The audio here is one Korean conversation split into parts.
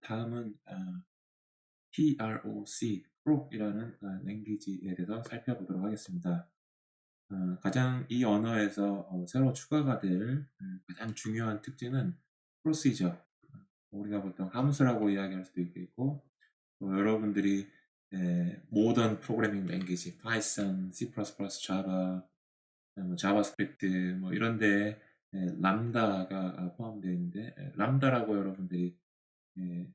다음은 PROC, 프록이라는 랭귀지에 대해서 살펴보도록 하겠습니다. 가장 이 언어에서 새로 추가가 될 가장 중요한 특징은 프로시저, 우리가 보통 함수라고 이야기할 수도 있겠고, 또 여러분들이 모던 프로그래밍 랭귀지, 파이썬, C++, 자바, 뭐 자바스크립트 뭐 이런데 람다가 포함되어 있는데, 람다라고 여러분들이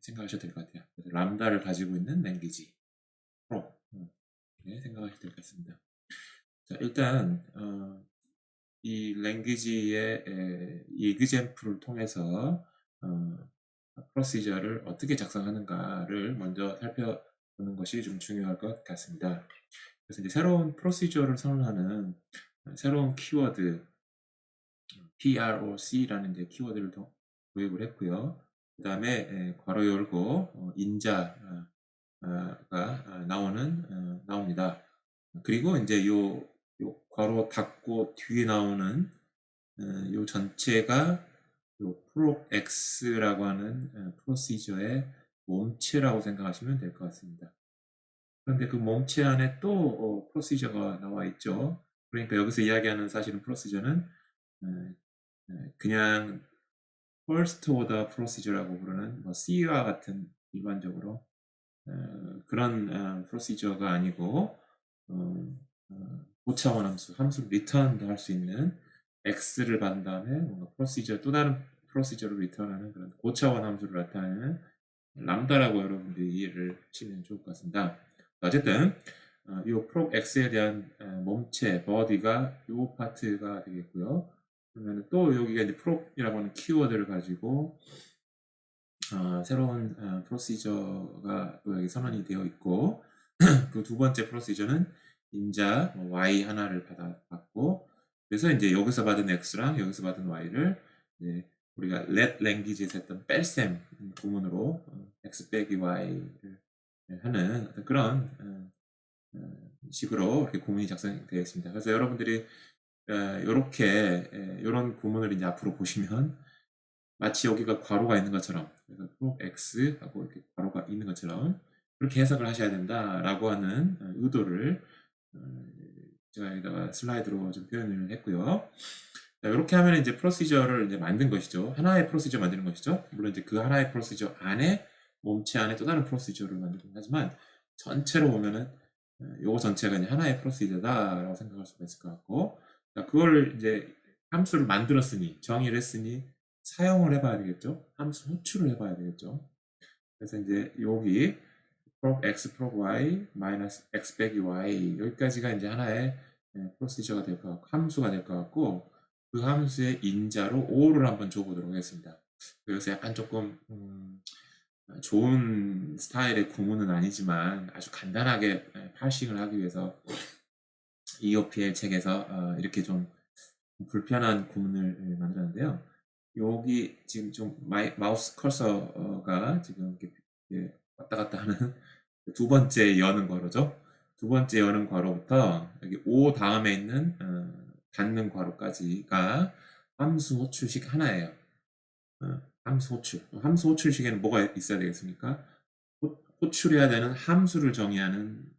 생각하셔도 될 것 같아요. 그래서 람다를 가지고 있는 랭귀지 프로, 생각하셔도 될 것 같습니다. 자, 일단 이 랭귀지의 이 example을 통해서 프로시저를 어떻게 작성하는가를 먼저 살펴보는 것이 좀 중요할 것 같습니다. 그래서 이제 새로운 프로시저를 선언하는 새로운 키워드 PROC라는 이제 키워드를 도입을 했고요. 그 다음에 괄호 열고 인자가 나옵니다. 그리고 이제 요 괄호 닫고 뒤에 나오는 요 전체가 요 PROX라고 하는 프로시저의 몸체라고 생각하시면 될 것 같습니다. 그런데 그 몸체 안에 또 프로시저가 나와 있죠. 그러니까 여기서 이야기하는 사실은 프로시저는 그냥 first order procedure라고 부르는 뭐 C와 같은 일반적으로 그런 프로시저가 아니고 고차원 함수를 리턴도 할 수 있는 x를 받은 다음에 뭔가 프로시저 또 다른 프로시저를 리턴하는 그런 고차원 함수를 나타내는 람다라고 여러분들이 이해를 하시면 좋을 것 같습니다. 어쨌든 이 프로 x에 대한 몸체 body가 이 파트가 되겠고요. 그러면 또 여기가 이제 프로이라고 하는 키워드를 가지고 새로운 프로시저가 또 여기 선언이 되어 있고 그 두 번째 프로시저는 인자 y 하나를 받고 그래서 이제 여기서 받은 x랑 여기서 받은 y를 이제 우리가 let language에서 했던 뺄셈 구문으로 x 빼기 y를 하는 그런 식으로 이렇게 구문이 작성되어 있습니다. 그래서 여러분들이 이렇게 이런 구문을 이제 앞으로 보시면 마치 여기가 괄호가 있는 것처럼 그래서 x 하고 이렇게 괄호가 있는 것처럼 그렇게 해석을 하셔야 된다라고 하는 의도를 제가 여기다가 슬라이드로 좀 표현을 했고요. 자, 이렇게 하면 이제 프로시저를 이제 만든 것이죠. 하나의 프로시저 만드는 것이죠. 물론 이제 그 하나의 프로시저 안에 몸체 안에 또 다른 프로시저를 만들긴 하지만 전체로 보면은 요거 전체가 이제 하나의 프로시저다라고 생각할 수가 있을 것 같고, 그걸 이제 함수를 만들었으니 정의를 했으니 사용을 해봐야 되겠죠. 함수 호출을 해봐야 되겠죠. 그래서 이제 여기 prop x, prop y, 마이너스 x 빼기 y 여기까지가 이제 하나의 프로시저가 될 것 같고 함수가 될 것 같고 그 함수의 인자로 5를 한번 줘보도록 하겠습니다. 그래서 약간 조금 좋은 스타일의 구문은 아니지만 아주 간단하게 파싱을 하기 위해서 EOPL 책에서 이렇게 좀 불편한 구문을 만들었는데요. 여기 지금 좀 마우스 커서가 지금 이렇게 왔다 갔다 하는 두 번째 여는 괄호죠. 두 번째 여는 괄호부터 여기 O 다음에 있는 닫는 괄호까지가 함수 호출식 하나예요. 함수 호출. 함수 호출식에는 뭐가 있어야 되겠습니까? 호출해야 되는 함수를 정의하는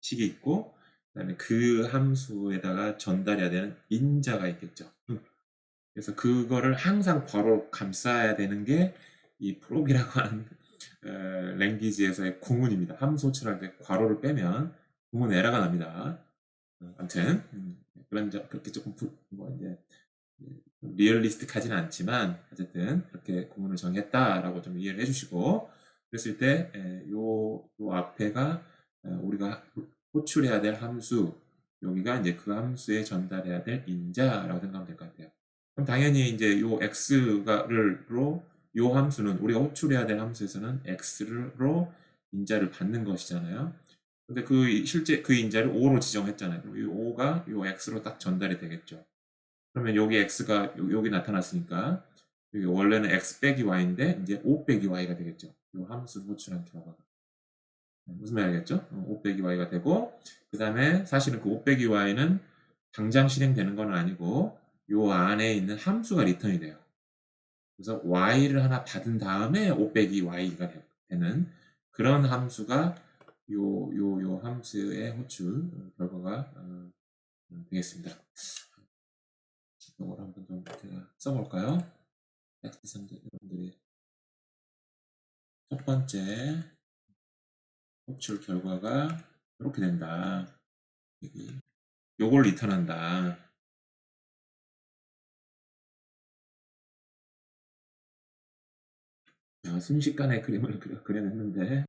식이 있고 그다음에 그 함수에다가 전달해야 되는 인자가 있겠죠. 그래서 그거를 항상 괄호로 감싸야 되는 게 이 프록이라고 하는 랭귀지에서의 구문입니다. 함수 호출할 때 괄호를 빼면 구문 에러가 납니다. 아무튼 그렇게 조금 뭐 이제 리얼리스틱하지는 않지만 어쨌든 그렇게 구문을 정했다라고 좀 이해를 해주시고 그랬을 때 요 앞에가 우리가 호출해야 될 함수 여기가 이제 그 함수에 전달해야 될 인자라고 생각하면 될 것 같아요. 그럼 당연히 이제 요 x로 요 함수는 우리가 호출해야 될 함수에서는 x로 인자를 받는 것이잖아요. 근데 실제 그 인자를 5로 지정했잖아요. 그럼 이 5가 요 x로 딱 전달이 되겠죠. 그러면 여기 x가 여기 나타났으니까 여기 원래는 x 빼기 y인데 이제 5 빼기 y가 되겠죠. 요 함수 호출한 결과가. 무슨 말 알겠죠? 5 빼기 y가 되고 그 다음에 사실은 그 5 빼기 y는 당장 실행되는 건 아니고 요 안에 있는 함수가 리턴이 돼요. 그래서 y를 하나 받은 다음에 5 빼기 y가 되는 그런 함수가 요 함수의 호출 결과가 되겠습니다. 이걸 한번 좀 제가 써볼까요? 여러분들이 첫 번째 호출 결과가 이렇게 된다. 요걸 리턴한다. 순식간에 그림을 그려냈는데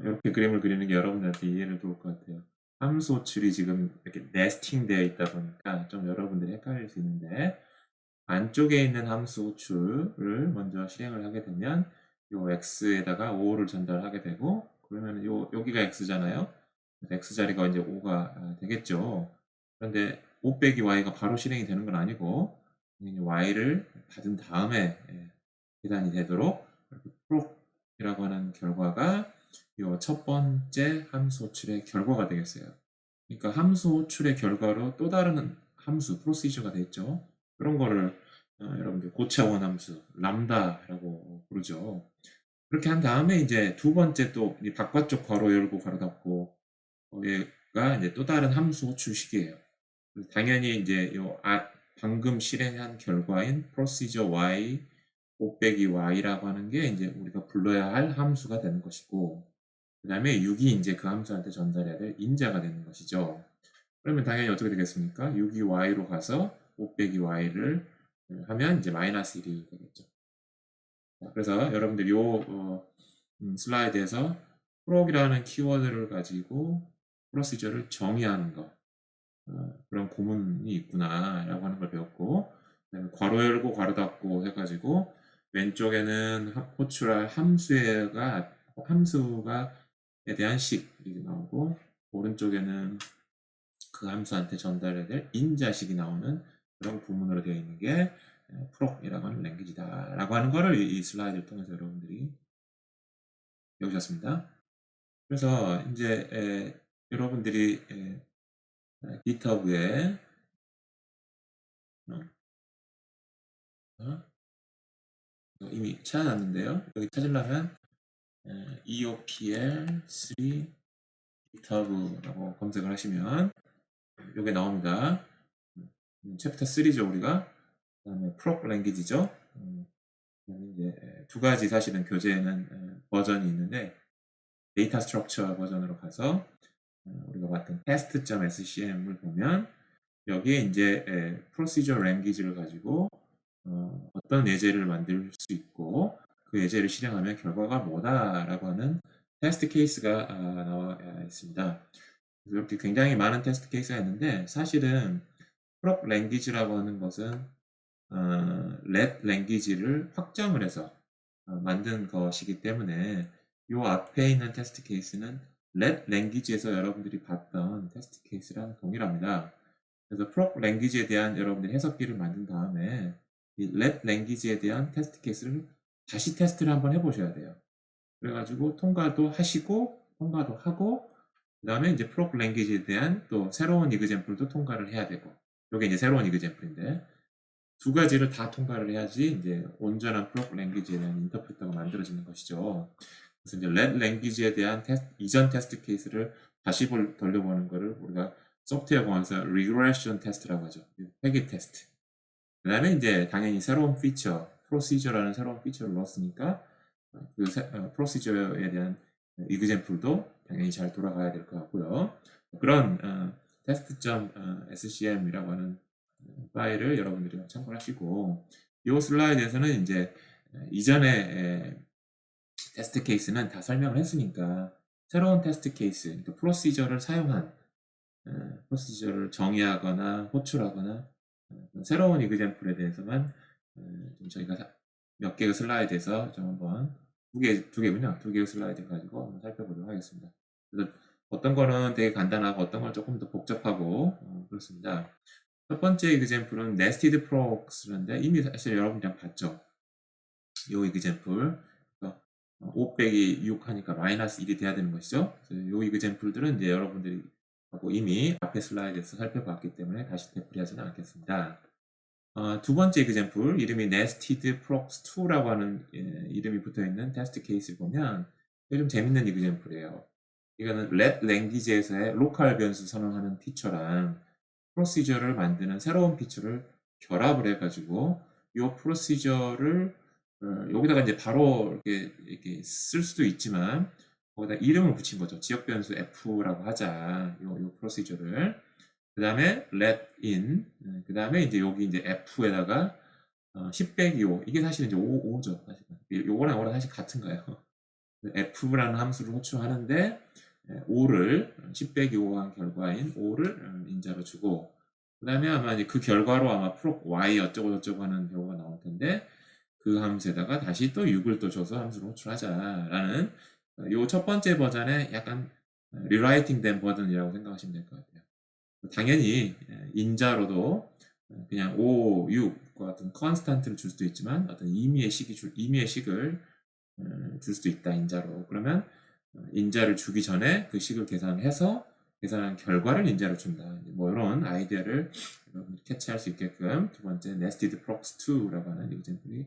이렇게 그림을 그리는 게 여러분들한테 이해를 도울 것 같아요. 함수 호출이 지금 이렇게 네스팅 되어 있다 보니까 좀 여러분들이 헷갈릴 수 있는데 안쪽에 있는 함수 호출을 먼저 실행을 하게 되면 요 x에다가 5를 전달하게 되고 그러면 여기가 x잖아요. x 자리가 이제 5가 되겠죠. 그런데 5 빼기 y가 바로 실행이 되는 건 아니고 y를 받은 다음에 계산이 되도록 프로이라고 하는 결과가 이 첫 번째 함수 호출의 결과가 되겠어요. 그러니까 함수 호출의 결과로 또 다른 함수 프로시저가 되겠죠. 그런 거를 여러분들 고차원 함수 람다라고 부르죠. 그렇게 한 다음에 이제 두 번째 또 바깥쪽 괄호 열고 괄호 닫고 얘가 이제 또 다른 함수 호출식이에요. 당연히 이제 방금 실행한 결과인 procedure y 5 빼기 y라고 하는 게 이제 우리가 불러야 할 함수가 되는 것이고 그 다음에 6이 이제 그 함수한테 전달해야 될 인자가 되는 것이죠. 그러면 당연히 어떻게 되겠습니까? 6이 y로 가서 5 빼기 y를 하면 이제 마이너스 1이 되겠죠. 그래서 여러분들 슬라이드에서 프로이라는 키워드를 가지고 프로시저를 정의하는 것 그런 구문이 있구나 라고 하는 걸 배웠고 그다음에 괄호 열고 괄호 닫고 해가지고 왼쪽에는 호출할 함수에 대한 식이 나오고 오른쪽에는 그 함수한테 전달해야 될 인자식이 나오는 그런 구문으로 되어 있는 게 프로이라고 하는 랭귀지다 라고 하는 거를 이 슬라이드를 통해서 여러분들이 배우셨습니다. 그래서 이제 여러분들이 GitHub에 이미 찾아놨는데요. 여기 찾으려면 EOPL3 GitHub라고 검색을 하시면 이게 나옵니다. 챕터 3죠 우리가. 그다음에 프롭 랭귀지죠. 그다음에 이제 두 가지 사실은 교재에는 버전이 있는데 데이터 스트럭처 버전으로 가서 우리가 봤던 test.scm을 보면 여기에 이제 procedural language를 가지고 어떤 예제를 만들 수 있고 그 예제를 실행하면 결과가 뭐다라고 하는 테스트 케이스가 나와 있습니다. 이렇게 굉장히 많은 테스트 케이스가 있는데 사실은 프롭 랭귀지라고 하는 것은 let 랭귀지를 확정을 해서 만든 것이기 때문에 이 앞에 있는 테스트 케이스는 let 랭귀지에서 여러분들이 봤던 테스트 케이스랑 동일합니다. 그래서 프롭 랭귀지에 대한 여러분들이 해석기를 만든 다음에 이 let 랭귀지에 대한 테스트 케이스를 다시 테스트를 한번 해보셔야 돼요. 그래가지고 통과도 하시고 통과도 하고 그 다음에 이제 프롭 랭귀지에 대한 또 새로운 이그젬플도 통과를 해야 되고 이게 이제 새로운 이그젬플인데 두 가지를 다 통과를 해야지 이제 온전한 프롭 랭귀지에 대한 인터프리터가 만들어지는 것이죠. 그래서 이제 let 랭귀지에 대한 이전 테스트 케이스를 다시 돌려보는 거를 우리가 소프트웨어 공학에서 regression test라고 하죠. 회귀 테스트. 그 다음에 이제 당연히 새로운 피처, procedure라는 새로운 피처를 넣었으니까 그 procedure에 대한 이그젬플도 당연히 잘 돌아가야 될 것 같고요. 그런 test.scm이라고 하는 파일을 여러분들이 참고하시고 이 슬라이드에서는 이제 이전에 테스트 케이스는 다 설명을 했으니까 새로운 테스트 케이스, 그러니까 프로시저를 사용한 프로시저를 정의하거나 호출하거나 새로운 이그젬플에 대해서만 좀 저희가 몇 개의 슬라이드에서 좀 한번 두 개군요. 두 개의 슬라이드 가지고 한번 살펴보도록 하겠습니다. 그래서 어떤 거는 되게 간단하고 어떤 건 조금 더 복잡하고 그렇습니다. 첫 번째 이그젬플은 nested prox인데 이미 사실 여러분이랑 봤죠. 이 이그젬플 5 빼기 6 하니까 마이너스 1이 돼야 되는 것이죠. 이 이그젬플들은 이제 여러분들이 하고 이미 앞에 슬라이드에서 살펴봤기 때문에 다시 되풀이하지는 않겠습니다. 두 번째 example 이름이 nested prox2라고 하는 이름이 붙어있는 테스트 케이스를 보면 이게 좀 재밌는 example이에요. 이거는 let language에서의 로컬 변수 선언하는 피처랑 프로시저를 만드는 새로운 피처를 결합을 해가지고 이 프로시저를 여기다가 이제 바로 이렇게 쓸 수도 있지만 거기다 이름을 붙인 거죠. 지역 변수 f라고 하자. 요 프로시저를. 그 다음에 let in. 그 다음에 이제 여기 이제 f에다가 10 빼기 5. 이게 사실 이제 5죠. 사실. 요거랑 요거랑 사실 같은 거예요. f라는 함수를 호출하는데 5를 10 빼기 5한 결과인 5를 인자로 주고 그 다음에 아마 이제 그 결과로 아마 프로 y 어쩌고 저쩌고 하는 경우가 나올 텐데 그 함수에다가 다시 또 6을 또 줘서 함수를 호출하자라는 요 첫 번째 버전의 약간 리라이팅 된 버전이라고 생각하시면 될 것 같아요. 당연히 인자로도 그냥 5, 6과 같은 컨스탄트를 줄 수도 있지만 어떤 임의의 식을 줄 수도 있다 인자로. 그러면 인자를 주기 전에 그 식을 계산해서 계산한 결과를 인자로 준다. 뭐 이런 아이디어를 여러분들이 캐치할 수 있게끔 두 번째 nested prox2라고 하는 example이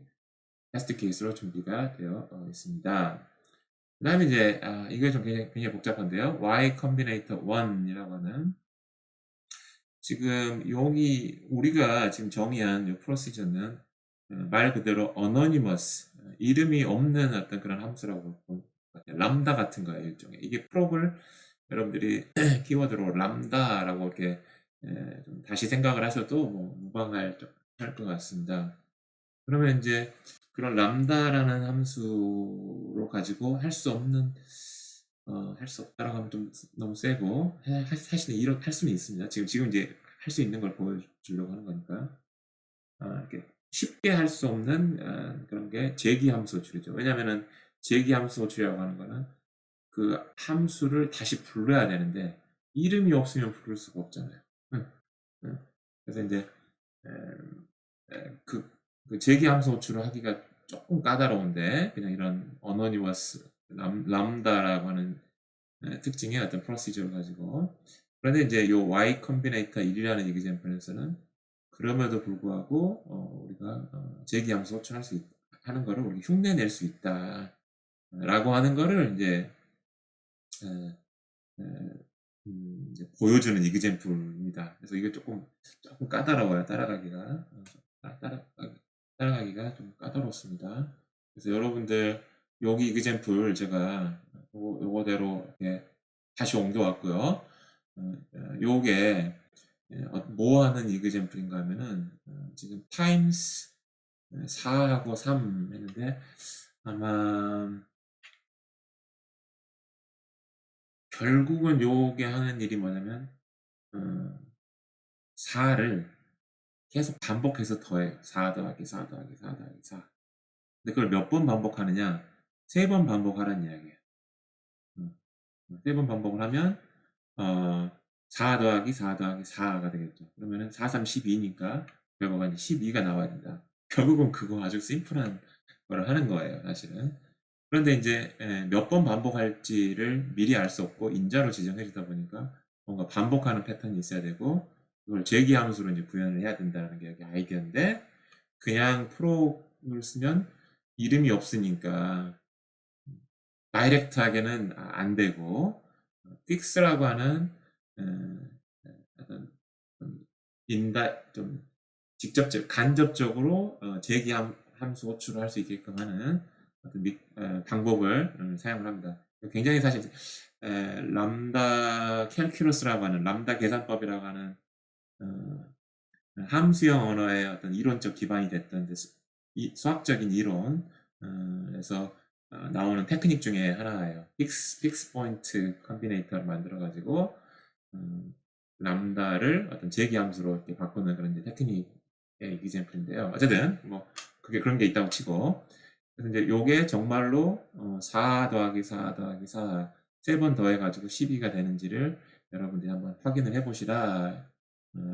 테스트 케이스로 준비가 되어 있습니다. 그 다음에 이제 이게 좀 굉장히 복잡한데요. y combinator 1이라고 하는 지금 여기 우리가 지금 정의한 이 프로시저는 말 그대로 anonymous 이름이 없는 어떤 그런 함수라고 볼 것 같아요. 람다 같은 거예요, 일종의. 이게 프로를 여러분들이 키워드로 람다라고 이렇게 좀 다시 생각을 하셔도 뭐 무방할 것 같습니다. 그러면 이제 그런 람다라는 함수로 가지고 할 수 없는 할 수 없다라고 하면 좀 너무 세고 사실은 이런 할 수는 있습니다. 지금 이제 할 수 있는 걸 보여주려고 하는 거니까 이렇게 쉽게 할 수 없는 그런 게 제기함수 호출이죠. 왜냐하면은 제기함수 호출이라고 하는 거는 그 함수를 다시 불러야 되는데 이름이 없으면 부를 수가 없잖아요. 응, 응. 그래서 이제 그 제기함수 호출을 하기가 조금 까다로운데 그냥 이런 어노니머스 람다라고 하는 특징의 어떤 프로시저를 가지고 그런데 이제 요 y 컴비네이터 1이라는 example에서는 그럼에도 불구하고 우리가 제기함수 호출할 수 하는 거를 우리 흉내낼 수 있다 라고 하는 거를 이제 이제 보여주는 example입니다. 그래서 이게 조금 까다로워요. 따라가기가 좀 까다롭습니다. 그래서 여러분들 여기 example 제가 요거대로 이렇게 다시 옮겨왔고요. 요게 뭐 하는 example인가 하면은 지금 times 4하고 3 했는데 아마 결국은 요게 하는 일이 뭐냐면 4를 계속 반복해서 더해요. 4 더하기 4 더하기 4 더하기 4. 근데 그걸 몇 번 반복하느냐? 3번 반복하라는 이야기예요. 3번 반복을 하면 4 더하기 4 더하기 4가 되겠죠. 그러면은 4, 3, 12니까 결과가 이제 12가 나와야 된다. 결국은 그거 아주 심플한 거를 하는 거예요, 사실은. 그런데 이제 몇 번 반복할지를 미리 알 수 없고 인자로 지정해 주다 보니까 뭔가 반복하는 패턴이 있어야 되고 그걸 제기함수로 이제 구현을 해야 된다는 게 여기 아이디어인데 그냥 프로를 쓰면 이름이 없으니까 다이렉트하게는 안 되고 픽스라고 하는 어떤 좀 간접적으로 제기함수 호출을 할 수 있게끔 하는 어떤 방법을 사용을 합니다. 굉장히 사실 람다 캘큘러스라고 하는 람다 계산법이라고 하는 함수형 언어의 어떤 이론적 기반이 됐던 수학적인 이론에서 나오는 테크닉 중에 하나예요. 픽스 포인트 컴비네이터를 만들어 가지고 람다를 어떤 제기함수로 이렇게 바꾸는 그런 테크닉의 example인데요. 어쨌든 뭐 그게 그런 게 있다고 치고 그래서 이제 요게 정말로 4 더하기 4 더하기 4 3번 더해가지고 12가 되는지를 여러분들이 한번 확인을 해보시라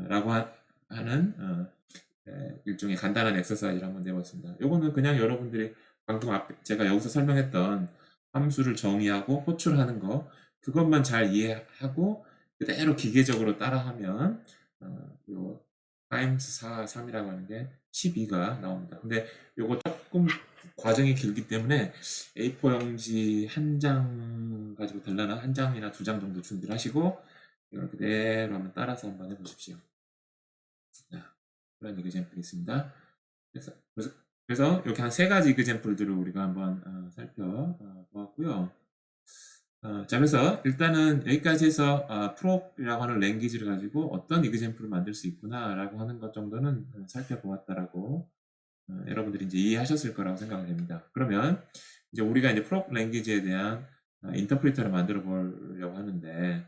라고 하는 일종의 간단한 엑서사이즈를 한번 내봤습니다. 요거는 그냥 여러분들이 방금 앞에 제가 여기서 설명했던 함수를 정의하고 호출하는 거 그것만 잘 이해하고 그대로 기계적으로 따라하면 요 times 3이라고 하는 게 12가 나옵니다. 근데 요거 조금 과정이 길기 때문에 A4 용지 한 장 가지고 되려나? 한 장이나 두 장 정도 준비를 하시고 이걸 그대로 한번 따라서 한번 해보십시오. 자, 그런 이그젠플이 있습니다. 그래서 이렇게 한 세 가지 이그젠플들을 우리가 한번 살펴보았고요. 자, 그래서 일단은 여기까지 해서 프롭이라고 하는 랭귀지를 가지고 어떤 이그젠플을 만들 수 있구나 라고 하는 것 정도는 살펴보았다라고 여러분들이 이제 이해하셨을 거라고 생각을 합니다. 그러면 이제 우리가 이제 프롭 랭귀지에 대한 인터프리터를 만들어 보려고 하는데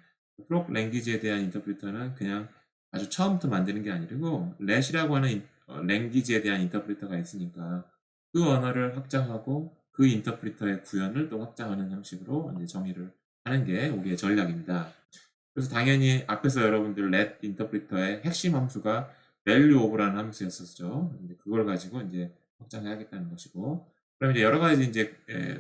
프롭 랭귀지에 대한 인터프리터는 그냥 아주 처음부터 만드는 게 아니고 렛이라고 하는 랭귀지에 대한 인터프리터가 있으니까 그 언어를 확장하고 그 인터프리터의 구현을 또 확장하는 형식으로 이제 정의를 하는 게 우리의 전략입니다. 그래서 당연히 앞에서 여러분들 let 인터프리터의 핵심 함수가 value of라는 함수였었죠. 그걸 가지고 이제 확장해야겠다는 것이고, 그럼 이제 여러 가지 이제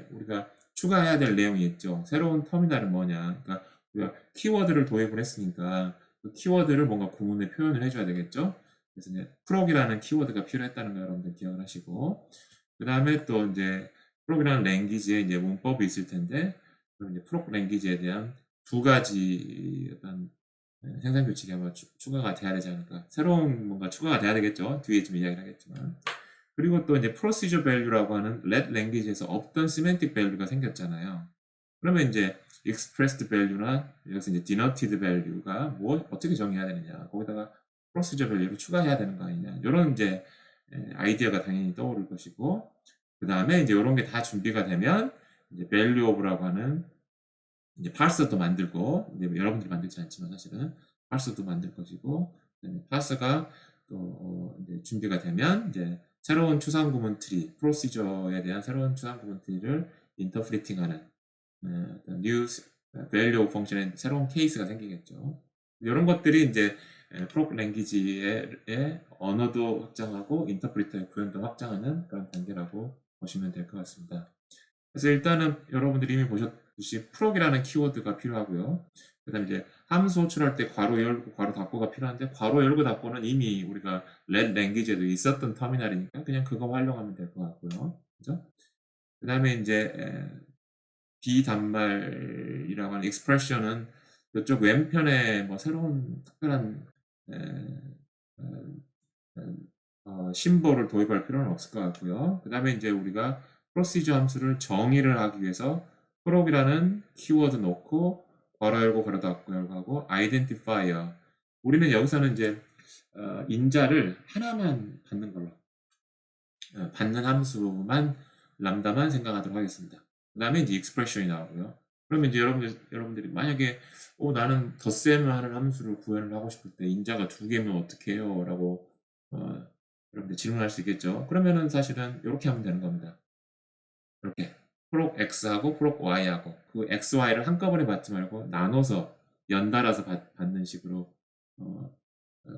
우리가 추가해야 될 내용이 있죠. 새로운 터미널은 뭐냐? 그러니까 우리가 키워드를 도입을 했으니까 그 키워드를 뭔가 구문에 표현을 해줘야 되겠죠. 그래서 이제 프록이라는 키워드가 필요했다는 거 여러분들 기억을 하시고, 그 다음에 또 이제 프록이라는 랭귀지에 이제 문법이 있을 텐데, 그럼 이제 프록 랭귀지에 대한 두 가지 어떤 생산 규칙이 아마 추가가 돼야 되지 않을까. 새로운 뭔가 추가가 돼야 되겠죠. 뒤에 좀 이야기를 하겠지만. 그리고 또 이제 procedure value라고 하는 let language에서 없던 semantic value가 생겼잖아요. 그러면 이제 expressed value나 여기서 이제 denoted value가 뭐 어떻게 정의해야 되느냐. 거기다가 procedure value를 추가해야 되는 거 아니냐. 이런 이제 아이디어가 당연히 떠오를 것이고, 그 다음에 이제 이런 게 다 준비가 되면 이제 value of라고 하는 이제 parser도 만들고, 이제 여러분들이 만들지 않지만 사실은 parser도 만들 것이고, parser가 또 이제 준비가 되면 이제 새로운 추상 구문 트리, 프로시저에 대한 새로운 추상 구문 트리를 인터프리팅하는 new value 펑션의 새로운 케이스가 생기겠죠. 이런 것들이 이제 프로 랭귀지의 언어도 확장하고 인터프리터의 구현도 확장하는 그런 단계라고 보시면 될 것 같습니다. 그래서 일단은 여러분들이 이미 보셨듯이 프록이라는 키워드가 필요하고요. 그 다음에 이제 함수 호출할 때 괄호 열고 괄호 닫고가 필요한데 괄호 열고 닫고는 이미 우리가 let 랭귀지에도 있었던 터미널이니까 그냥 그거 활용하면 될 것 같고요. 그죠? 그 다음에 이제 비단말이라고 하는 expression은 이쪽 왼편에 뭐 새로운 특별한 심볼을 도입할 필요는 없을 것 같고요. 그 다음에 이제 우리가 프로시저 함수를 정의를 하기 위해서 프록이라는 키워드 넣고 괄호 열고 괄호 닫고 열고 하고 identifier, 우리는 여기서는 이제 인자를 하나만 받는 걸로 받는 함수만 람다만 생각하도록 하겠습니다. 그 다음에 이제 expression이 나오고요. 그러면 이제 여러분들이 만약에 나는 덧셈을 하는 함수를 구현을 하고 싶을 때 인자가 두 개면 어떻게 해요? 라고 여러분들 질문할 수 있겠죠. 그러면은 사실은 이렇게 하면 되는 겁니다. 이렇게 프록 x하고 프록 y하고 그 x, y를 한꺼번에 받지 말고 나눠서 연달아서 받는 식으로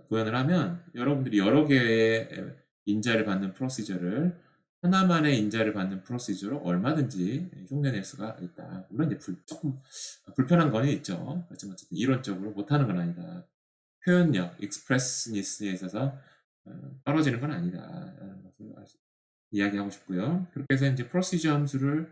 구현을 하면 여러분들이 여러 개의 인자를 받는 프로시저를 하나만의 인자를 받는 프로시저로 얼마든지 흉내낼 수가 있다. 물론 이제 조금 불편한 건 있죠. 하지만 어쨌든 이론적으로 못하는 건 아니다. 표현력, 익스프레스니스에 있어서 떨어지는 건 아니다. 라는 것을 이야기하고 싶고요. 그렇게 해서 이제 프로시저 함수를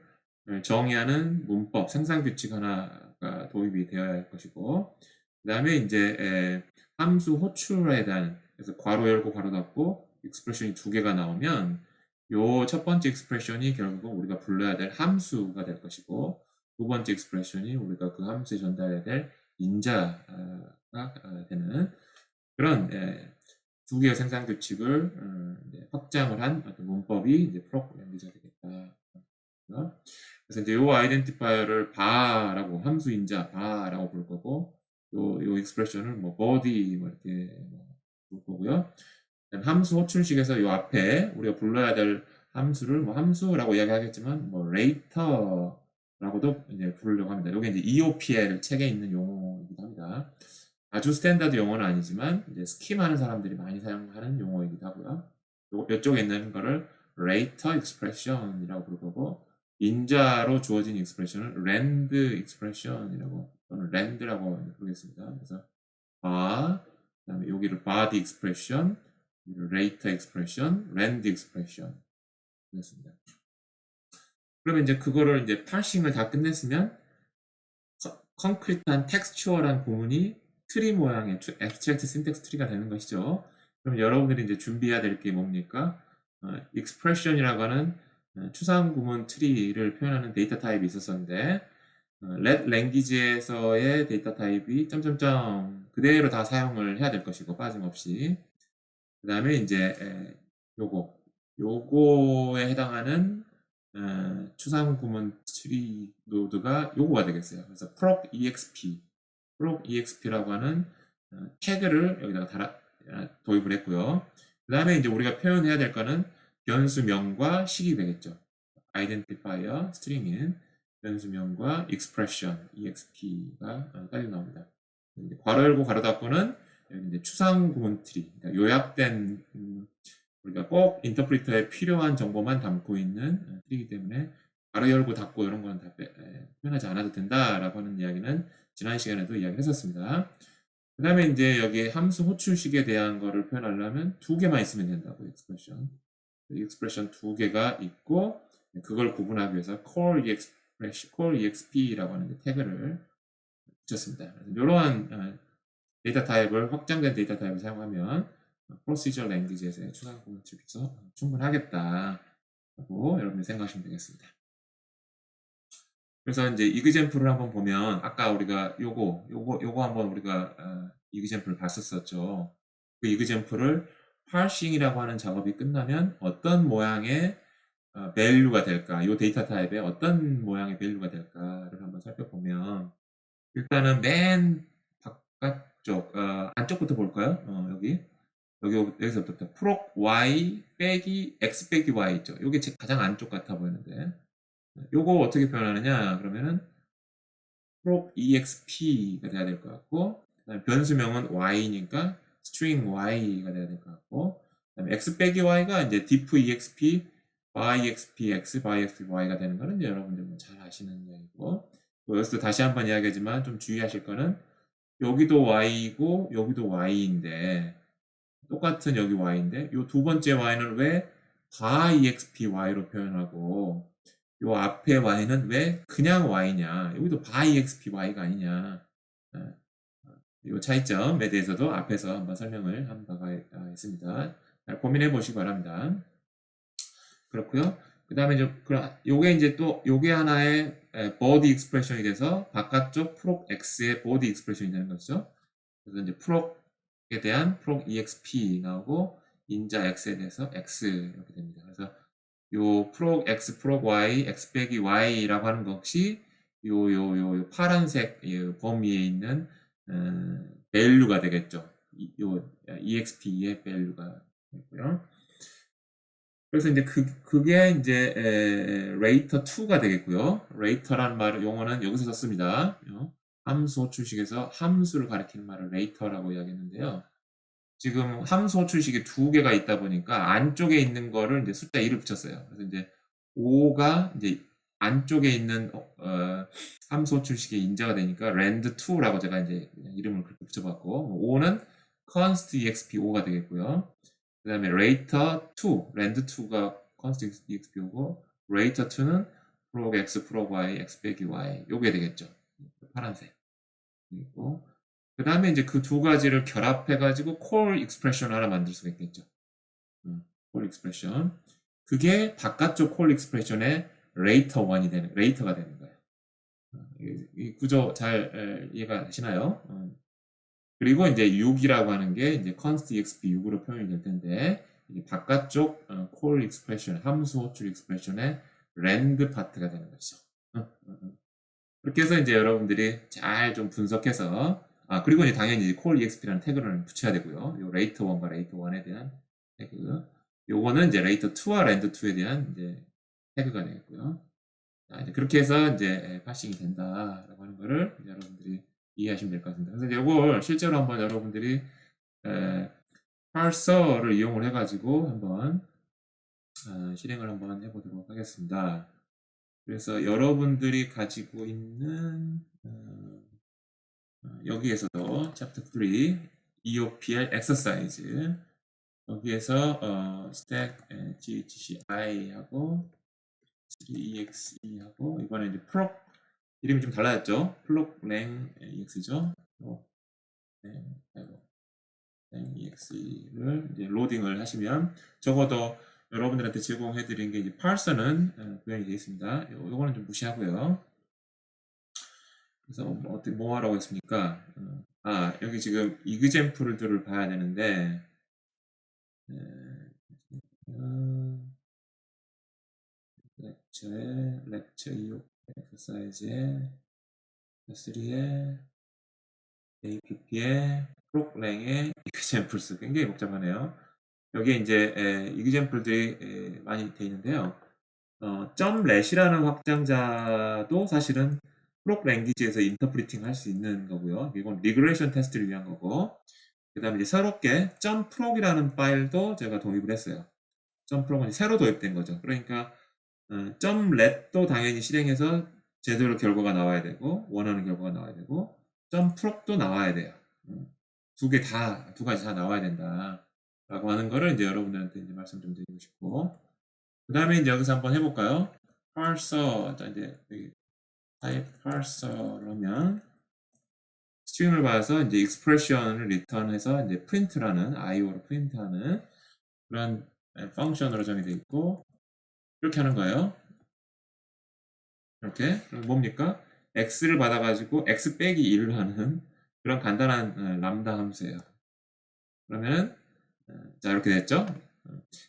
정의하는 문법, 생산 규칙 하나가 도입이 되어야 할 것이고, 그 다음에 이제 함수 호출에 대한, 그래서 괄호 열고 괄호 닫고 익스프레션이 두 개가 나오면 요 첫 번째 익스프레션이 결국 우리가 불러야 될 함수가 될 것이고, 두 번째 익스프레션이 우리가 그 함수에 전달해야 될 인자가 되는 그런 두 개의 생산 규칙을 확장을 한 어떤 문법이 이제 프록 랭귀지가 되겠다. 그래서 이제 요 아이덴티파이어를 바라고 함수 인자 바라고 부를 거고, 요 익스프레션을 뭐 body 뭐 이렇게 부를 거고요. 함수 호출식에서 요 앞에 우리가 불러야 될 함수를 뭐 함수라고 이야기하겠지만 뭐 later라고도 이제 부르려고 합니다. 이게 이제 EOPL 책에 있는 용어이기도 합니다. 아주 스탠다드 용어는 아니지만 이제 스킴 하는 사람들이 많이 사용하는 용어이기도 하고요. 이쪽에 있는 거를 later expression이라고 부를 거고, 인자로 주어진 익스프레션을 rand expression이라고 또는 rand라고 부르겠습니다. 그래서 그다음에 여기를 body expression, later expression, rand expression 그랬습니다. 그러면 이제 그거를 이제 파싱을 다 끝냈으면 콘크리트한 텍스처얼한 구문이 트리 모양의 abstract syntax tree가 되는 것이죠. 그럼 여러분들이 이제 준비해야 될 게 뭡니까? expression이라고 하는 추상 구문 트리를 표현하는 데이터 타입이 있었었는데 let language에서의 데이터 타입이 점점점 그대로 다 사용을 해야 될 것이고 빠짐없이 그 다음에 이제 요거에 해당하는 추상 구문 트리 노드가 요거가 되겠어요. 그래서 proc exp라고 하는 태그를 여기다가 도입을 했고요. 그 다음에 이제 우리가 표현해야 될 거는 변수명과 식이 되겠죠. identifier, string인 변수명과 expression, exp가 딸려 나옵니다. 괄호 열고 괄호 닫고는 이제 추상 구문 트리, 그러니까 요약된 우리가 꼭 인터프리터에 필요한 정보만 담고 있는 트리이기 때문에 괄호 열고 닫고 이런 거는 다 표현하지 않아도 된다라고 하는 이야기는 지난 시간에도 이야기를 했었습니다. 그 다음에 이제 여기 함수 호출식에 대한 거를 표현하려면 두 개만 있으면 된다고 expression 두 개가 있고 그걸 구분하기 위해서 call exp라고 하는 태그를 붙였습니다. 이러한 데이터 타입을 확장된 데이터 타입을 사용하면 procedural language에서의 추상 구문 트리에서 충분하겠다라고 여러분이 생각하시면 되겠습니다. 그래서 이제 이그젬플을 한번 보면 아까 우리가 요거 한번 우리가 이그젬플을 봤었죠. 그 이그젬플을 parsing이라고 하는 작업이 끝나면 어떤 모양의 value가 될까, 이 데이터 타입에 어떤 모양의 value가 될까를 한번 살펴보면 일단은 맨 바깥쪽 안쪽부터 볼까요? 여기서부터 proc y 빼기 x 빼기 y 있죠. 이게 가장 안쪽 같아 보이는데 요거 어떻게 표현하느냐 그러면은 proc exp가 돼야 될 것 같고 그다음에 변수명은 y니까 string y가 돼야 될 것 같고 그다음에 x 빼기 y가 이제 diff exp by exp x by exp y가 되는 거는 이제 여러분들 잘 아시는 이야기고 여기서 다시 한번 이야기하지만 좀 주의하실 거는 여기도 y이고 여기도 y인데 똑같은 여기 y인데 요 두 번째 y는 왜 by exp y로 표현하고 요 앞에 y는 왜 그냥 y냐 여기도 by exp y가 아니냐 요 차이점에 대해서도 앞에서 한번 설명을 한 바가 있습니다. 잘 고민해 보시기 바랍니다. 그렇고요. 그 다음에 요게 이제 또 요게 하나의 body expression이 돼서 바깥쪽 proc x의 body expression이 되는 것이죠. 그래서 이제 proc에 대한 proc exp 나오고 인자 x에 대해서 x 이렇게 됩니다. 그래서 요 proc x, proc y, x 빼기 y라고 하는 것이 요 파란색 범위에 있는 value가 되겠죠. 요 exp의 value가 되고요. 그래서 이제 그게 이제 later 2가 되겠고요. later라는 용어는 여기서 썼습니다. 함수 호출식에서 함수를 가리키는 말을 later라고 이야기했는데요. 지금 함수 호출식이 두 개가 있다 보니까 안쪽에 있는 거를 이제 숫자 1을 붙였어요. 그래서 이제 5가 이제 안쪽에 있는 함수 호출식의 인자가 되니까 rand2라고 제가 이제 이름을 그렇게 붙여봤고 5는 const exp5가 되겠고요. 그 다음에 later 2, rand2가 const exp고 later 2는 proc x, proc y, x 빼기 y 요게 되겠죠. 파란색. 그리고 그 다음에 이제 그 두 가지를 결합해가지고 call expression 하나 만들 수가 있겠죠. call expression. 그게 바깥쪽 call expression의 later 1이 되는, later가 되는 거예요. 이 구조 잘 이해가 되시나요? 그리고 이제 6이라고 하는 게 이제 const exp 6으로 표현이 될 텐데 바깥쪽 call expression, 함수 호출 expression의 rand 파트가 되는 것이죠. 그렇게 해서 이제 여러분들이 잘 좀 분석해서 그리고 이제 당연히 이제 call exp라는 태그를 붙여야 되고요. 요 later 1과 later 1에 대한 태그. 요거는 이제 later 2와 rand 2에 대한 이제 태그가 되겠고요. 자, 이제 그렇게 해서 이제 파싱이 된다라고 하는 거를 여러분들이 이해하시면 될 것 같습니다. 그래서 이걸 실제로 한번 여러분들이 parser를 이용을 해가지고 한번 실행을 한번 해보도록 하겠습니다. 그래서 여러분들이 가지고 있는 여기에서도 챕터 3 EOPL exercise 여기에서 stack ghci 하고 3exe 하고 이번에 이제 프록 이름이 좀 달라졌죠. 프록랭 ex죠. ex를 이제 로딩을 하시면 적어도 여러분들한테 제공해드린 게 이제 parser는 구현이 되어 있습니다. 요거는 좀 무시하고요. 그래서 어떻게 뭐 하라고 했습니까? 여기 지금 example들을 봐야 되는데 렉처 2 exercise에 3에 app에 프로랭의 examples 굉장히 복잡하네요. 여기에 이제 example들이 많이 되어 있는데요. .let이라는 확장자도 사실은 프록 랭귀지에서 인터프리팅 할 수 있는 거고요. 이건 리그레이션 테스트를 위한 거고, 그 다음에 이제 새롭게 .proc이라는 파일도 제가 도입을 했어요. .proc은 새로 도입된 거죠. 그러니까 .let도 당연히 실행해서 제대로 결과가 나와야 되고 원하는 결과가 나와야 되고 .proc도 나와야 돼요. 두 가지 다 나와야 된다. 라고 하는 거를 이제 여러분들한테 이제 말씀 좀 드리고 싶고, 그 다음에 이제 여기서 한번 해볼까요? parser, 자 이제 여기 type parser를 하면 스트링을 받아서 이제 expression을 return해서 이제 print라는 IO로 프린트하는 그런 펑션으로 정의되어 있고 이렇게 하는 거예요. 이렇게 그럼 뭡니까? x를 받아가지고 x 빼기 1을 하는 그런 간단한 람다 함수예요. 그러면 자 이렇게 됐죠?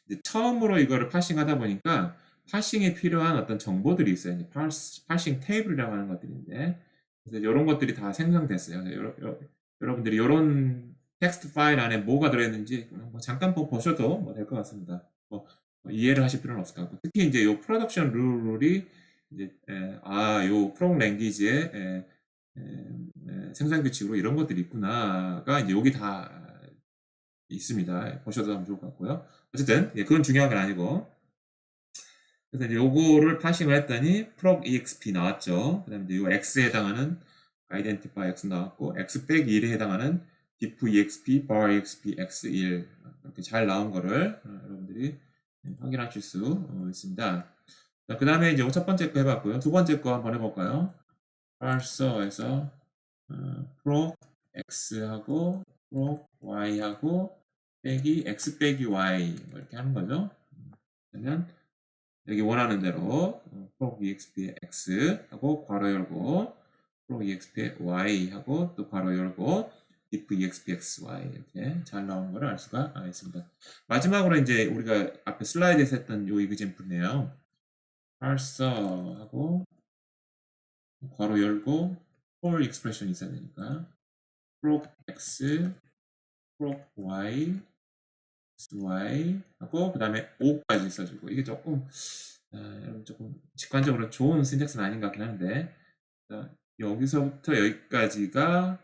이제 처음으로 이거를 파싱하다 보니까 파싱에 필요한 어떤 정보들이 있어요. 이제 파싱 테이블이라고 하는 것들인데 그래서 이런 것들이 다 생성됐어요. 여러분들이 이런 텍스트 파일 안에 뭐가 들어있는지 뭐 잠깐 보셔도 될 것 같습니다. 이해를 하실 필요는 없을 것 같고 특히 이제 이 프로덕션 룰이 이제 요 프로그램 랭귀지의 생산 규칙으로 이런 것들이 있구나가 이제 여기 다 있습니다. 보셔도 하면 좋을 것 같고요. 어쨌든 그건 중요한 건 아니고 그래서 이제 요거를 파싱을 했더니 proc exp 나왔죠. 그 다음에 이제 요 x에 해당하는 identify x 나왔고 x 빼기 1에 해당하는 diff exp bar exp x1 이렇게 잘 나온 거를 여러분들이 확인하실 수 있습니다. 그 다음에 이제 첫 번째 거 해봤고요. 두 번째 거 한번 해볼까요? parser에서 proc x하고 proc y하고 빼기 x 빼기 y 이렇게 하는 거죠. 그러면 여기 원하는 대로 proc exp x 하고 괄호 열고 proc exp y 하고 또 괄호 열고 diff exp xy 이렇게 잘 나온 거를 알 수가 있습니다. 마지막으로 이제 우리가 앞에 슬라이드에서 했던 요 example네요. parser하고 괄호 열고 for expression 있어야 되니까 proc x, proc y, xy 하고 그 다음에 5까지 써주고 이게 조금 여러분 조금 직관적으로 좋은 신텍스는 아닌 것 같긴 한데 여기서부터 여기까지가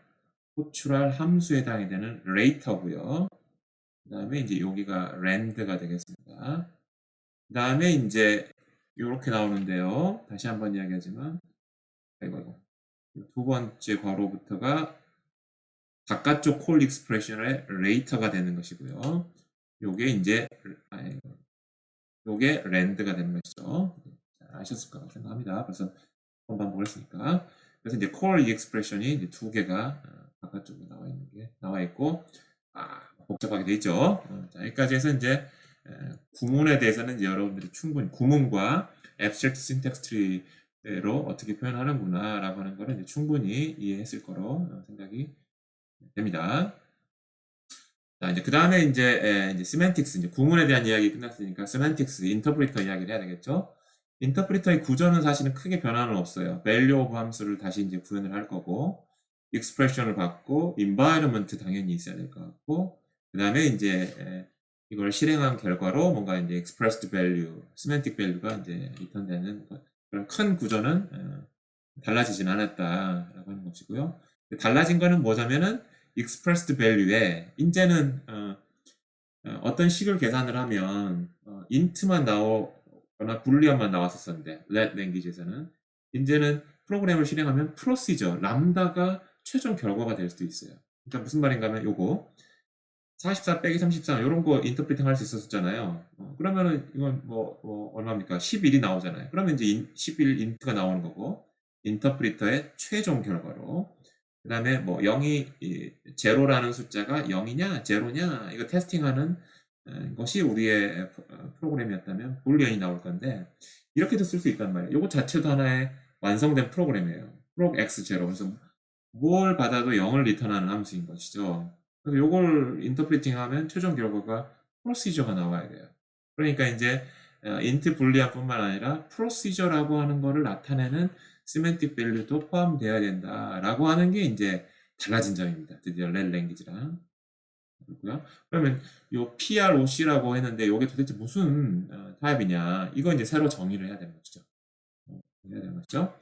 호출할 함수에 해당이 되는 레이터고요. 그 다음에 이제 여기가 랜드가 되겠습니다. 그 다음에 이제 이렇게 나오는데요. 다시 한번 이야기하지만 두 번째 괄호부터가 바깥쪽 콜 익스프레션의 레이터가 되는 것이고요. 요게 이제 요게 랜드가 되는 것이죠. 잘 아셨을 거라고 생각합니다. 벌써 반복을 했으니까. 그래서 이제 콜 익스프레션이 이제 두 개가 바깥쪽으로 나와 있고 복잡하게 돼 있죠. 자, 여기까지 해서 이제 구문에 대해서는 이제 여러분들이 충분히 구문과 abstract syntax tree로 어떻게 표현하는구나 라고 하는 거를 이제 충분히 이해했을 거로 생각이 됩니다. 자, 이제 그 다음에 이제 semantics, 이제 구문에 대한 이야기 끝났으니까 semantics, 인터프리터 이야기를 해야 되겠죠. 인터프리터의 구조는 사실은 크게 변화는 없어요. value of 함수를 다시 이제 구현을 할 거고, expression을 받고, environment 당연히 있어야 될 것 같고, 그 다음에 이제 이걸 실행한 결과로 뭔가 이제 expressed value, semantic value가 이제 리턴되는 그런 큰 구조는 달라지진 않았다라고 하는 것이고요. 달라진 거는 뭐냐면은 expressed value에 이제는 어떤 식을 계산을 하면 int만 나오거나 불리언만 나왔었는데 let language에서는 이제는 프로그램을 실행하면 procedure, 람다가 최종 결과가 될 수도 있어요. 그러니까 무슨 말인가 하면 요거 44 빼기 33 이런 거 인터프리팅 할 수 있었잖아요. 그러면은 이건 뭐 얼마입니까? 11이 나오잖아요. 그러면 이제 11 인트가 나오는 거고 인터프리터의 최종 결과로 그 다음에 뭐 0이 제로라는 숫자가 0이냐 제로냐 이거 테스팅하는 것이 우리의 프로그램이었다면 불리언이 나올 건데 이렇게도 쓸 수 있단 말이에요. 이거 자체도 하나의 완성된 프로그램이에요. 프로 x 제로. 그래서 뭘 받아도 0을 리턴하는 함수인 것이죠. 그래서 요걸 인터프리팅 하면 최종 결과가 프로시저가 나와야 돼요. 그러니까 이제 인트 불리언 뿐만 아니라 프로시저라고 하는 거를 나타내는 시멘틱 밸류도 포함되어야 된다라고 하는 게 이제 달라진 점입니다. 드디어 렐 랭귀지랑. 그렇고요. 그러면 요 PROC라고 했는데 이게 도대체 무슨 타입이냐? 이거 이제 새로 정의를 해야 되는 것이죠. 해야 되는 것이죠.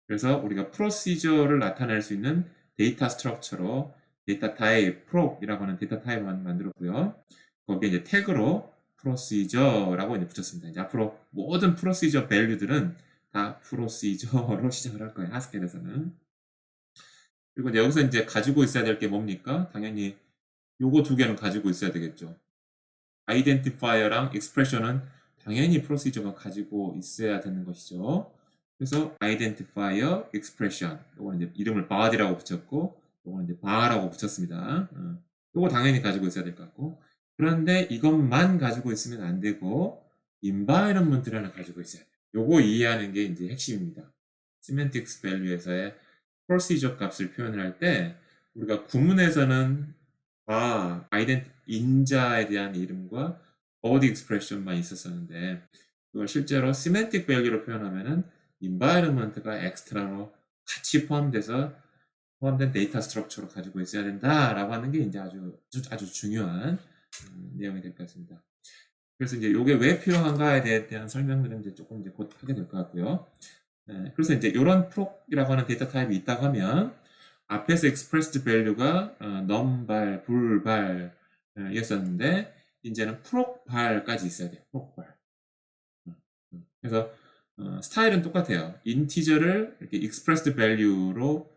그래서 우리가 프로시저를 나타낼 수 있는 데이터 스트럭처로 데이터 타입 프로이라고 하는 데이터 타입을 만들었고요. 거기에 이제 태그로 프로시저라고 이제 붙였습니다. 이제 앞으로 모든 프로시저 밸류들은 다 프로시저로 시작을 할 거예요. 하스켈에서는. 그리고 이제 여기서 이제 가지고 있어야 될 게 뭡니까? 당연히 요거 두 개는 가지고 있어야 되겠죠. 아이덴티파이어랑 익스프레션은 당연히 프로시저가 가지고 있어야 되는 것이죠. 그래서 아이덴티파이어, 익스프레션 요거는 이제 이름을 body라고 붙였고 요거는 이제 bar라고 붙였습니다. 요거 당연히 가지고 있어야 될 것 같고 그런데 이것만 가지고 있으면 안 되고 environment를 하나 가지고 있어야 돼요. 요거 이해하는 게 이제 핵심입니다. semantics value에서의 procedure 값을 표현을 할 때 우리가 구문에서는 인자에 대한 이름과 body expression만 있었었는데 그걸 실제로 semantic value로 표현하면은 environment가 엑스트라로 같이 포함된 데이터 스트럭처로 가지고 있어야 된다라고 하는 게 이제 아주 중요한 내용이 될 것 같습니다. 그래서 이제 이게 왜 필요한가에 대한 설명들은 이제 조금 이제 곧 하게 될 것 같고요. 그래서 이제 이런 프록이라고 하는 데이터 타입이 있다고 하면 앞에서 expressed value가 넘발, 불발이었었는데 이제는 프록발까지 있어야 돼요. 프록발. 그래서 스타일은 똑같아요. 인티저를 이렇게 expressed value로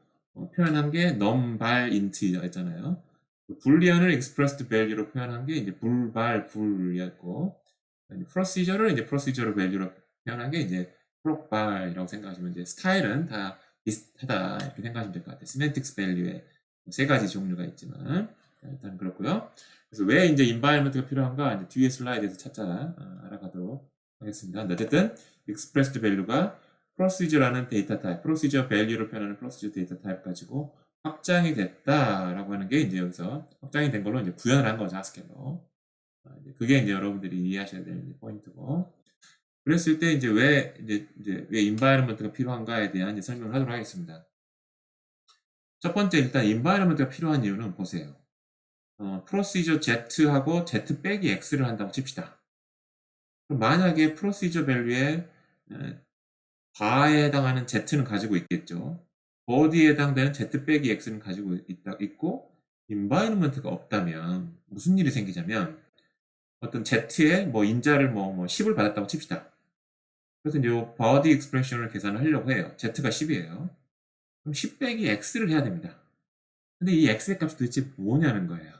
표현한 게 넘발 인트였잖아요. 불리언을 expressed value로 표현한 게 이제 불발 불이었고 프로시저를 이제 프로시저로 value로 표현한 게 이제 프록발이라고 생각하시면 이제 스타일은 다 비슷하다 이렇게 생각하시면 될 것 같아요. semantics value의 세 가지 종류가 있지만 일단 그렇고요. 그래서 왜 이제 environment가 필요한가 이제 뒤에 슬라이드에서 차차 알아가도록 하겠습니다. 어쨌든 expressed value가 procedure라는 데이터 타입, procedure value를 표현하는 procedure 데이터 타입 가지고 확장이 됐다라고 하는 게 이제 여기서 확장이 된 걸로 이제 구현을 한 거죠, 하스켈로. 그게 이제 여러분들이 이해하셔야 되는 포인트고. 그랬을 때 이제 왜 environment가 필요한가에 대한 이제 설명을 하도록 하겠습니다. 첫 번째 일단 environment가 필요한 이유는 보세요. procedure z하고 z 빼기 x를 한다고 칩시다. 그럼 만약에 procedure value에 bar에 해당하는 z는 가지고 있겠죠. body에 해당되는 z 빼기 x는 가지고 있고 environment가 없다면 무슨 일이 생기냐면 어떤 z에 뭐 인자를 뭐 10을 받았다고 칩시다. 그래서 이제 body expression을 계산을 하려고 해요. z가 10이에요. 그럼 10 빼기 x를 해야 됩니다. 근데 이 x의 값이 도대체 뭐냐는 거예요.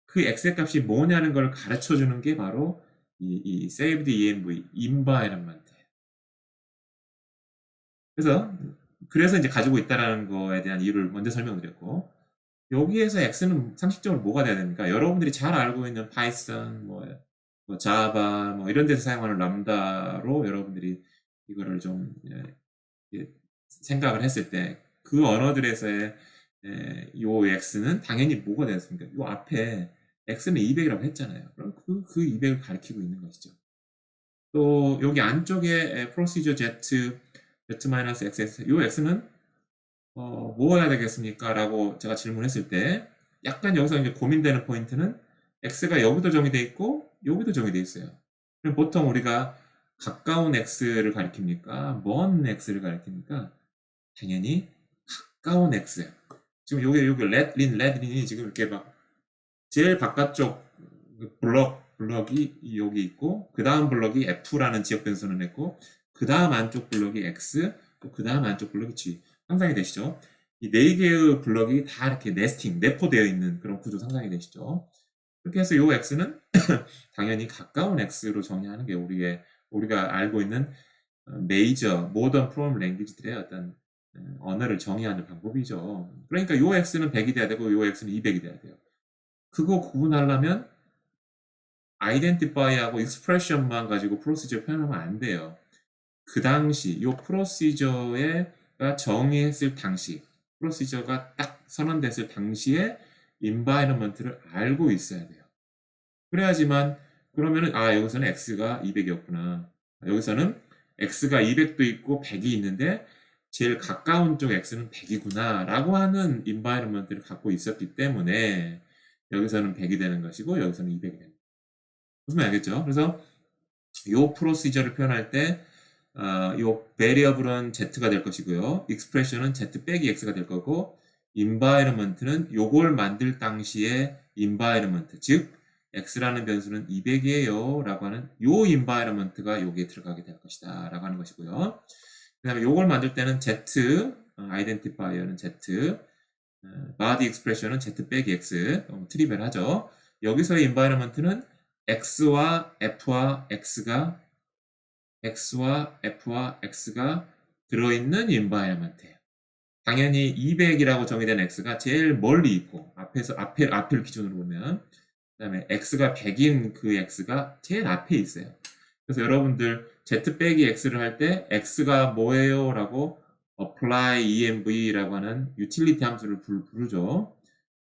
그 x의 값이 뭐냐는 걸 가르쳐 주는 게 바로 이 saved env, environment. 그래서 이제 가지고 있다라는 거에 대한 이유를 먼저 설명드렸고, 여기에서 x는 상식적으로 뭐가 돼야 됩니까? 여러분들이 잘 알고 있는 파이썬, 뭐 자바, 뭐 이런 데서 사용하는 람다로 여러분들이 이거를 좀 생각을 했을 때, 그 언어들에서의 요 x는 당연히 뭐가 되었습니까? 요 앞에 x는 200이라고 했잖아요. 그럼 그 200을 가리키고 있는 것이죠. 또 여기 안쪽에 procedure z-xs 요 x는 뭐 해야 되겠습니까? 라고 제가 질문했을 때 약간 여기서 이제 고민되는 포인트는 x가 여기도 정의되어 있고 여기도 정의되어 있어요. 그럼 보통 우리가 가까운 x를 가리킵니까? 먼 x를 가리킵니까? 당연히 가까운 x. 지금 여기 레드린이 지금 이렇게 막 제일 바깥쪽 블럭이 여기 있고 그 다음 블럭이 f라는 지역 변수는 했고 그 다음 안쪽 블럭이 x 또 그 다음 안쪽 블럭이 g 상상이 되시죠? 이 4개의 블럭이 다 이렇게 네스팅, 내포되어 있는 그런 구조 상상이 되시죠. 그렇게 해서 요 x는 당연히 가까운 x로 정의하는 게 우리가 알고 있는 메이저 모던 프로그래밍 랭귀지들의 어떤 언어를 정의하는 방법이죠. 그러니까 요 x는 100이 돼야 되고 요 x는 200이 돼야 돼요. 그거 구분하려면 아이덴티파이하고 익스프레션만 가지고 프로시저 표현하면 안 돼요. 그 당시 요 프로시저가 정의했을 당시, 프로시저가 딱 선언됐을 당시에 environment를 알고 있어야 돼요. 그래야지만 그러면은 여기서는 x가 200이었구나. 여기서는 x가 200도 있고 100이 있는데 제일 가까운 쪽 x는 100이구나 라고 하는 environment를 갖고 있었기 때문에 여기서는 100이 되는 것이고 여기서는 200이 되는 거예요. 무슨 말 알겠죠? 그래서 요 프로시저를 표현할 때 요 variable은 z가 될 것이고요. expression은 z 빼기 x가 될 거고 environment는 요걸 만들 당시의 environment, 즉 x라는 변수는 200이에요 라고 하는 요 environment가 여기에 들어가게 될 것이다 라고 하는 것이고요. 그 다음에 요걸 만들 때는 z, identifier는 z, body expression은 z 빼기 x, 트리벨 하죠. 여기서의 environment는 x와 f와 x가 들어있는 environment예요. 당연히 200이라고 정의된 x가 제일 멀리 있고 앞을 기준으로 보면 그 다음에 x가 100인 그 x가 제일 앞에 있어요. 그래서 여러분들 z 빼기 x를 할 때 x가 뭐예요? 라고 apply env라고 하는 utility 함수를 부르죠.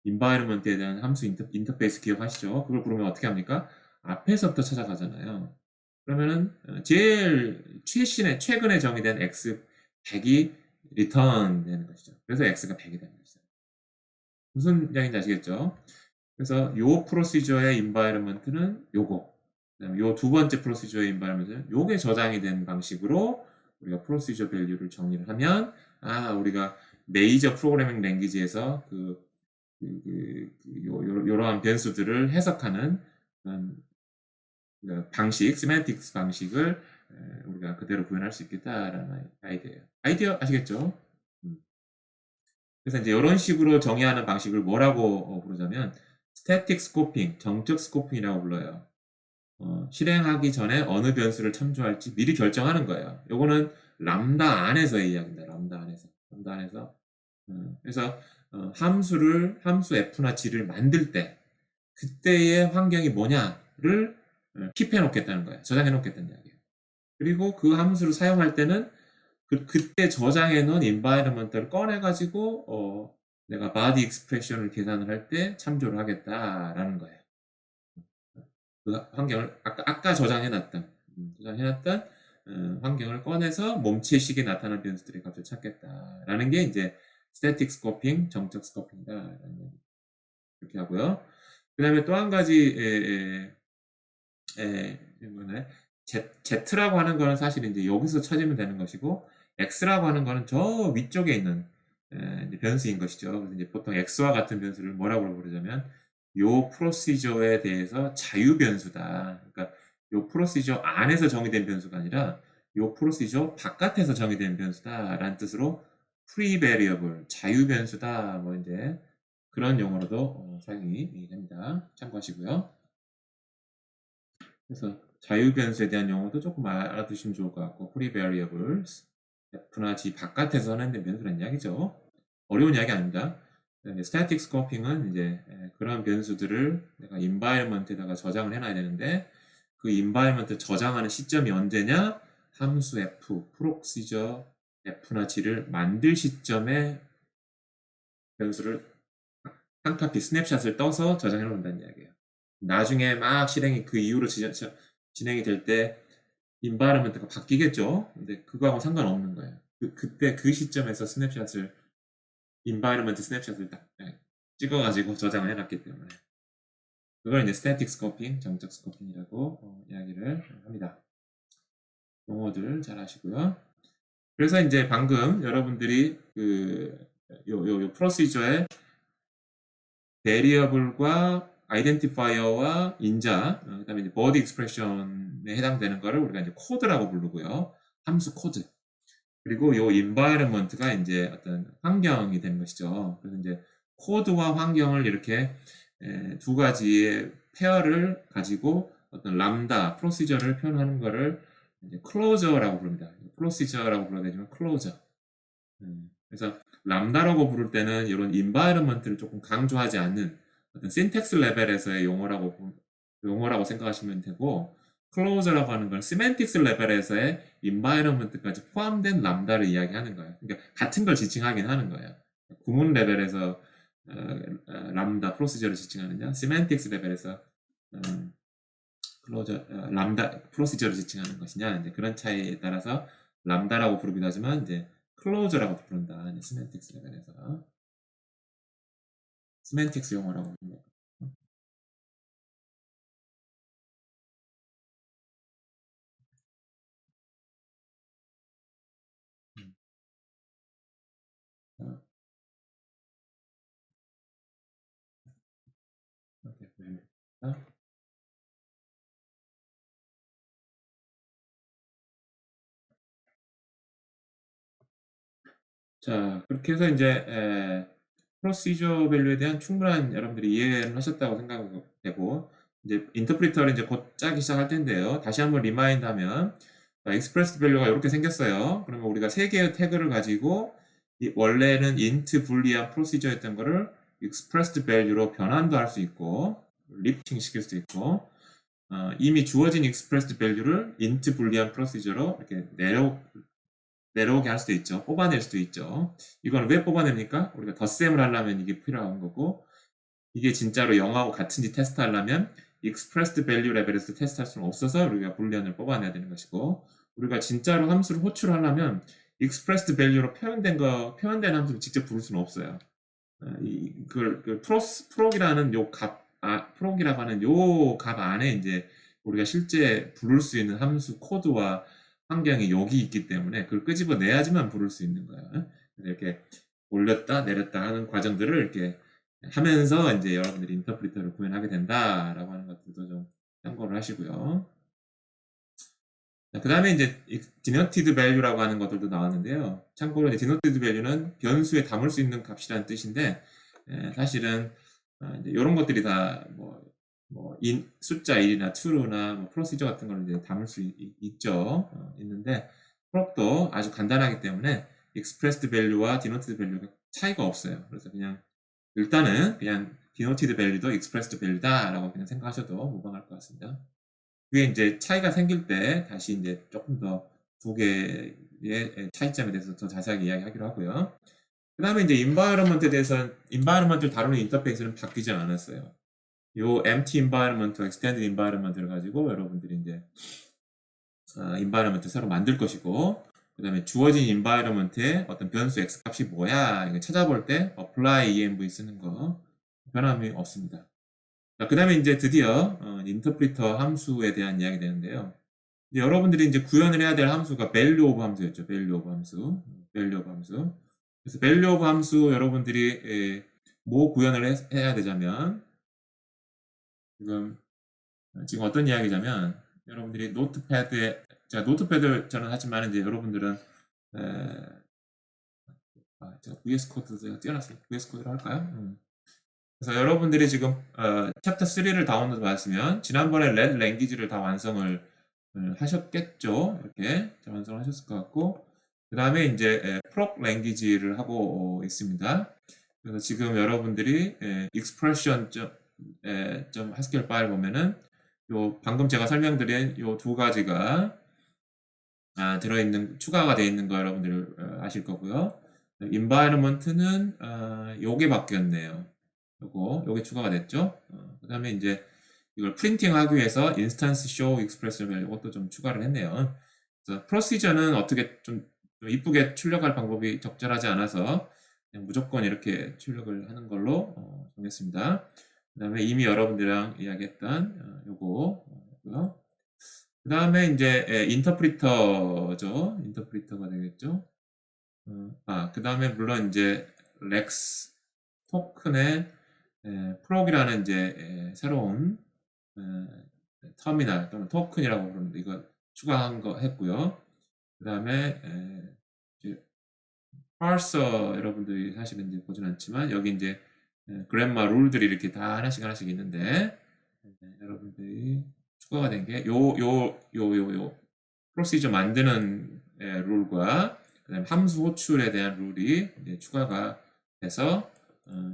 environment에 대한 함수 인터페이스 기억하시죠? 그걸 부르면 어떻게 합니까? 앞에서부터 찾아가잖아요. 그러면은 제일 최근에 정의된 x 100이 return 되는 것이죠. 그래서 x가 100이 되는 것이죠. 무슨 이야기인지 아시겠죠? 그래서 요 프로시저의 environment는 요거, 그다음에 요 두 번째 프로시저의 environment는 요게 저장이 된 방식으로 우리가 프로시저 밸류를 정리를 하면 우리가 메이저 프로그래밍 랭귀지에서 요러한 변수들을 해석하는 그런 방식, 세만틱스 방식을 우리가 그대로 구현할 수 있겠다라는 아이디어예요. 아이디어 아시겠죠? 그래서 이제 이런 식으로 정의하는 방식을 뭐라고 부르자면 static scoping, 정적 스코핑이라고 불러요. 실행하기 전에 어느 변수를 참조할지 미리 결정하는 거예요. 요거는 람다 안에서의 이야기입니다. 람다 안에서. 그래서 함수 f나 g를 만들 때 그때의 환경이 뭐냐를 킵해 놓겠다는 거예요. 저장해 놓겠다는 이야기예요. 그리고 그 함수를 사용할 때는 그때 저장해 놓은 environment를 꺼내 가지고 내가 body expression을 계산을 할 때 참조를 하겠다라는 거예요. 그 환경을 아까 저장해 놨던 환경을 꺼내서 몸체식에 나타난 변수들의 값을 찾겠다라는 게 이제 static scoping, 정적 스코핑이다라는 이렇게 하고요. 그다음에 또 한 가지 Z라고 하는 거는 사실 이제 여기서 찾으면 되는 것이고 X라고 하는 거는 저 위쪽에 있는 이제 변수인 것이죠. 그래서 이제 보통 X와 같은 변수를 뭐라고 부르자면 요 프로시저에 대해서 자유 변수다. 그러니까 요 프로시저 안에서 정의된 변수가 아니라 요 프로시저 바깥에서 정의된 변수다라는 뜻으로 free variable, 자유 변수다. 뭐 이제 그런 용어로도 사용이 됩니다. 참고하시고요. 그래서 자유 변수에 대한 용어도 조금 알아두시면 좋을 것 같고, free variables, f나 g 바깥에서 선언된 변수라는 이야기죠. 어려운 이야기 아닙니다. static scoping은 이제 그런 변수들을 내가 environment에다가 저장을 해놔야 되는데 그 environment 저장하는 시점이 언제냐? 함수 f, procedure f나 g를 만들 시점에 변수를 한 카피 스냅샷을 떠서 저장해 놓는다는 이야기예요. 나중에 막 실행이 그 이후로 진행이 될 때 environment가 바뀌겠죠. 근데 그거하고 상관없는 거예요. 그때 그 시점에서 environment 스냅샷을 딱 찍어가지고 저장을 해놨기 때문에 그걸 이제 static scoping, 정적 스코핑이라고 이야기를 합니다. 용어들 잘 아시고요. 그래서 이제 방금 여러분들이 요 프로시저의 variable과 아이덴티파이어와 인자, 그다음에 이제 body expression에 해당되는 거를 우리가 이제 코드라고 부르고요. 함수 코드. 그리고 요 environment가 이제 어떤 환경이 되는 것이죠. 그래서 이제 코드와 환경을 이렇게 두 가지의 페어를 가지고 어떤 람다 프로시저를 표현하는 거를 이제 클로저라고 부릅니다. 프로시저라고 불러야 되지만 클로저. 그래서 람다라고 부를 때는 이런 environment를 조금 강조하지 않는 어떤 syntax 레벨에서의 용어라고 생각하시면 되고, close라고 하는 건 semantics 레벨에서의 environment까지 포함된 람다를 이야기하는 거예요. 그러니까 같은 걸 지칭하긴 하는 거예요. 구문 레벨에서 람다 프로시저를 지칭하느냐, semantics 레벨에서 람다 프로시저를 지칭하는 것이냐, 이제 그런 차이에 따라서 람다라고 부르기도 하지만 이제 클로저라고 부른다. 이제 semantics 레벨에서 semantics 용어라고 부릅니다. 이렇게 부릅니다. 자, 그렇게 해서 이제 프로시저 밸류에 대한 충분한 여러분들이 이해를 하셨다고 생각되고, 이제 인터프리터를 이제 곧 짜기 시작할 텐데요. 다시 한번 리마인드 하면, expressed value가 이렇게 생겼어요. 그러면 우리가 세 개의 태그를 가지고 원래는 int 불리한 프로시저였던 거를 expressed value로 변환도 할 수 있고, 리프팅 시킬 수도 있고, 이미 주어진 expressed value를 int 불리한 프로시저로 이렇게 내려오게 할 수도 있죠. 뽑아낼 수도 있죠. 이건 왜 뽑아냅니까? 우리가 덧셈을 하려면 이게 필요한 거고, 이게 진짜로 0하고 같은지 테스트하려면 expressed value 레벨에서 테스트할 수는 없어서 우리가 불리언을 뽑아내야 되는 것이고, 우리가 진짜로 함수를 호출하려면 expressed value로 표현된 함수를 직접 부를 수는 없어요. 프록이라는 프록이라고 하는 요 값 안에 이제 우리가 실제 부를 수 있는 함수 코드와 환경이 여기 있기 때문에 그걸 끄집어내야지만 부를 수 있는 거예요. 그래서 이렇게 올렸다 내렸다 하는 과정들을 이렇게 하면서 이제 여러분들이 인터프리터를 구현하게 된다라고 하는 것들도 좀 참고를 하시고요. 그 다음에 이제 denoted value라고 하는 것들도 나왔는데요. 참고로 이제 denoted value는 변수에 담을 수 있는 값이라는 뜻인데, 사실은 이제 이런 것들이 다 숫자 1이나 true나 뭐 프로시저 같은 걸 이제 담을 수 있죠. 있는데 프롭도 아주 간단하기 때문에 expressed value와 denoted value가 차이가 없어요. 그래서 그냥 일단은 그냥 denoted value도 expressed value다라고 그냥 생각하셔도 무방할 것 같습니다. 그게 이제 차이가 생길 때 다시 이제 조금 더 두 개의 차이점에 대해서 더 자세하게 이야기하기로 하고요. 그 다음에 이제 environment에 대해서는 environment를 다루는 인터페이스는 바뀌지 않았어요. 요 empty environment, extended environment를 가지고 여러분들이 이제 environment를 새로 만들 것이고, 그 다음에 주어진 environment의 어떤 변수 x 값이 뭐야 이거 찾아볼 때 apply env 쓰는 거 변함이 없습니다. 그 다음에 이제 드디어 인터프리터 함수에 대한 이야기 되는데요. 이제 여러분들이 이제 구현을 해야 될 함수가 value of 함수였죠. value of 함수. value of 함수. 그래서 value of 함수 여러분들이 뭐 구현을 해야 되자면, 지금 어떤 이야기냐면, 여러분들이 노트패드에, 제가 노트패드 저는 하지만 이제 여러분들은 제가 VS 코드 제가 띄워놨으니까 VS 코드로 할까요? 그래서 여러분들이 지금 챕터 3를 다운로드 받았으면 지난번에 red 랭귀지를 다 완성을 하셨겠죠. 이렇게 완성을 하셨을 것 같고, 그 다음에 이제 프록 랭귀지를 하고 있습니다. 그래서 지금 여러분들이 expression haskell 파일 보면은 요 방금 제가 설명드린 요 두 가지가 추가가 되어 있는 거 여러분들 아실 거고요. environment는 요게 바뀌었네요. 요게 추가가 됐죠. 그 다음에 이제 이걸 프린팅 하기 위해서 instance show express 이것도 좀 추가를 했네요. 그래서 프로시저는 어떻게 좀 이쁘게 출력할 방법이 적절하지 않아서 그냥 무조건 이렇게 출력을 하는 걸로 정했습니다. 그 다음에 이미 여러분들이랑 이야기했던 요거고요. 그 다음에 이제 인터프리터죠. 인터프리터가 되겠죠. 그 다음에 물론 이제 렉스 토큰의 프록이라는 이제 새로운 터미널 또는 토큰이라고 부르는데 이거 추가한 거 했고요. 그 다음에 이제 parser 여러분들이 사실은 이제 보진 않지만 여기 이제 그랜마 룰들이 이렇게 다 하나씩 있는데 여러분들이 추가가 된 게 요 프로시저 만드는 룰과 그다음에 함수 호출에 대한 룰이 이제 추가가 돼서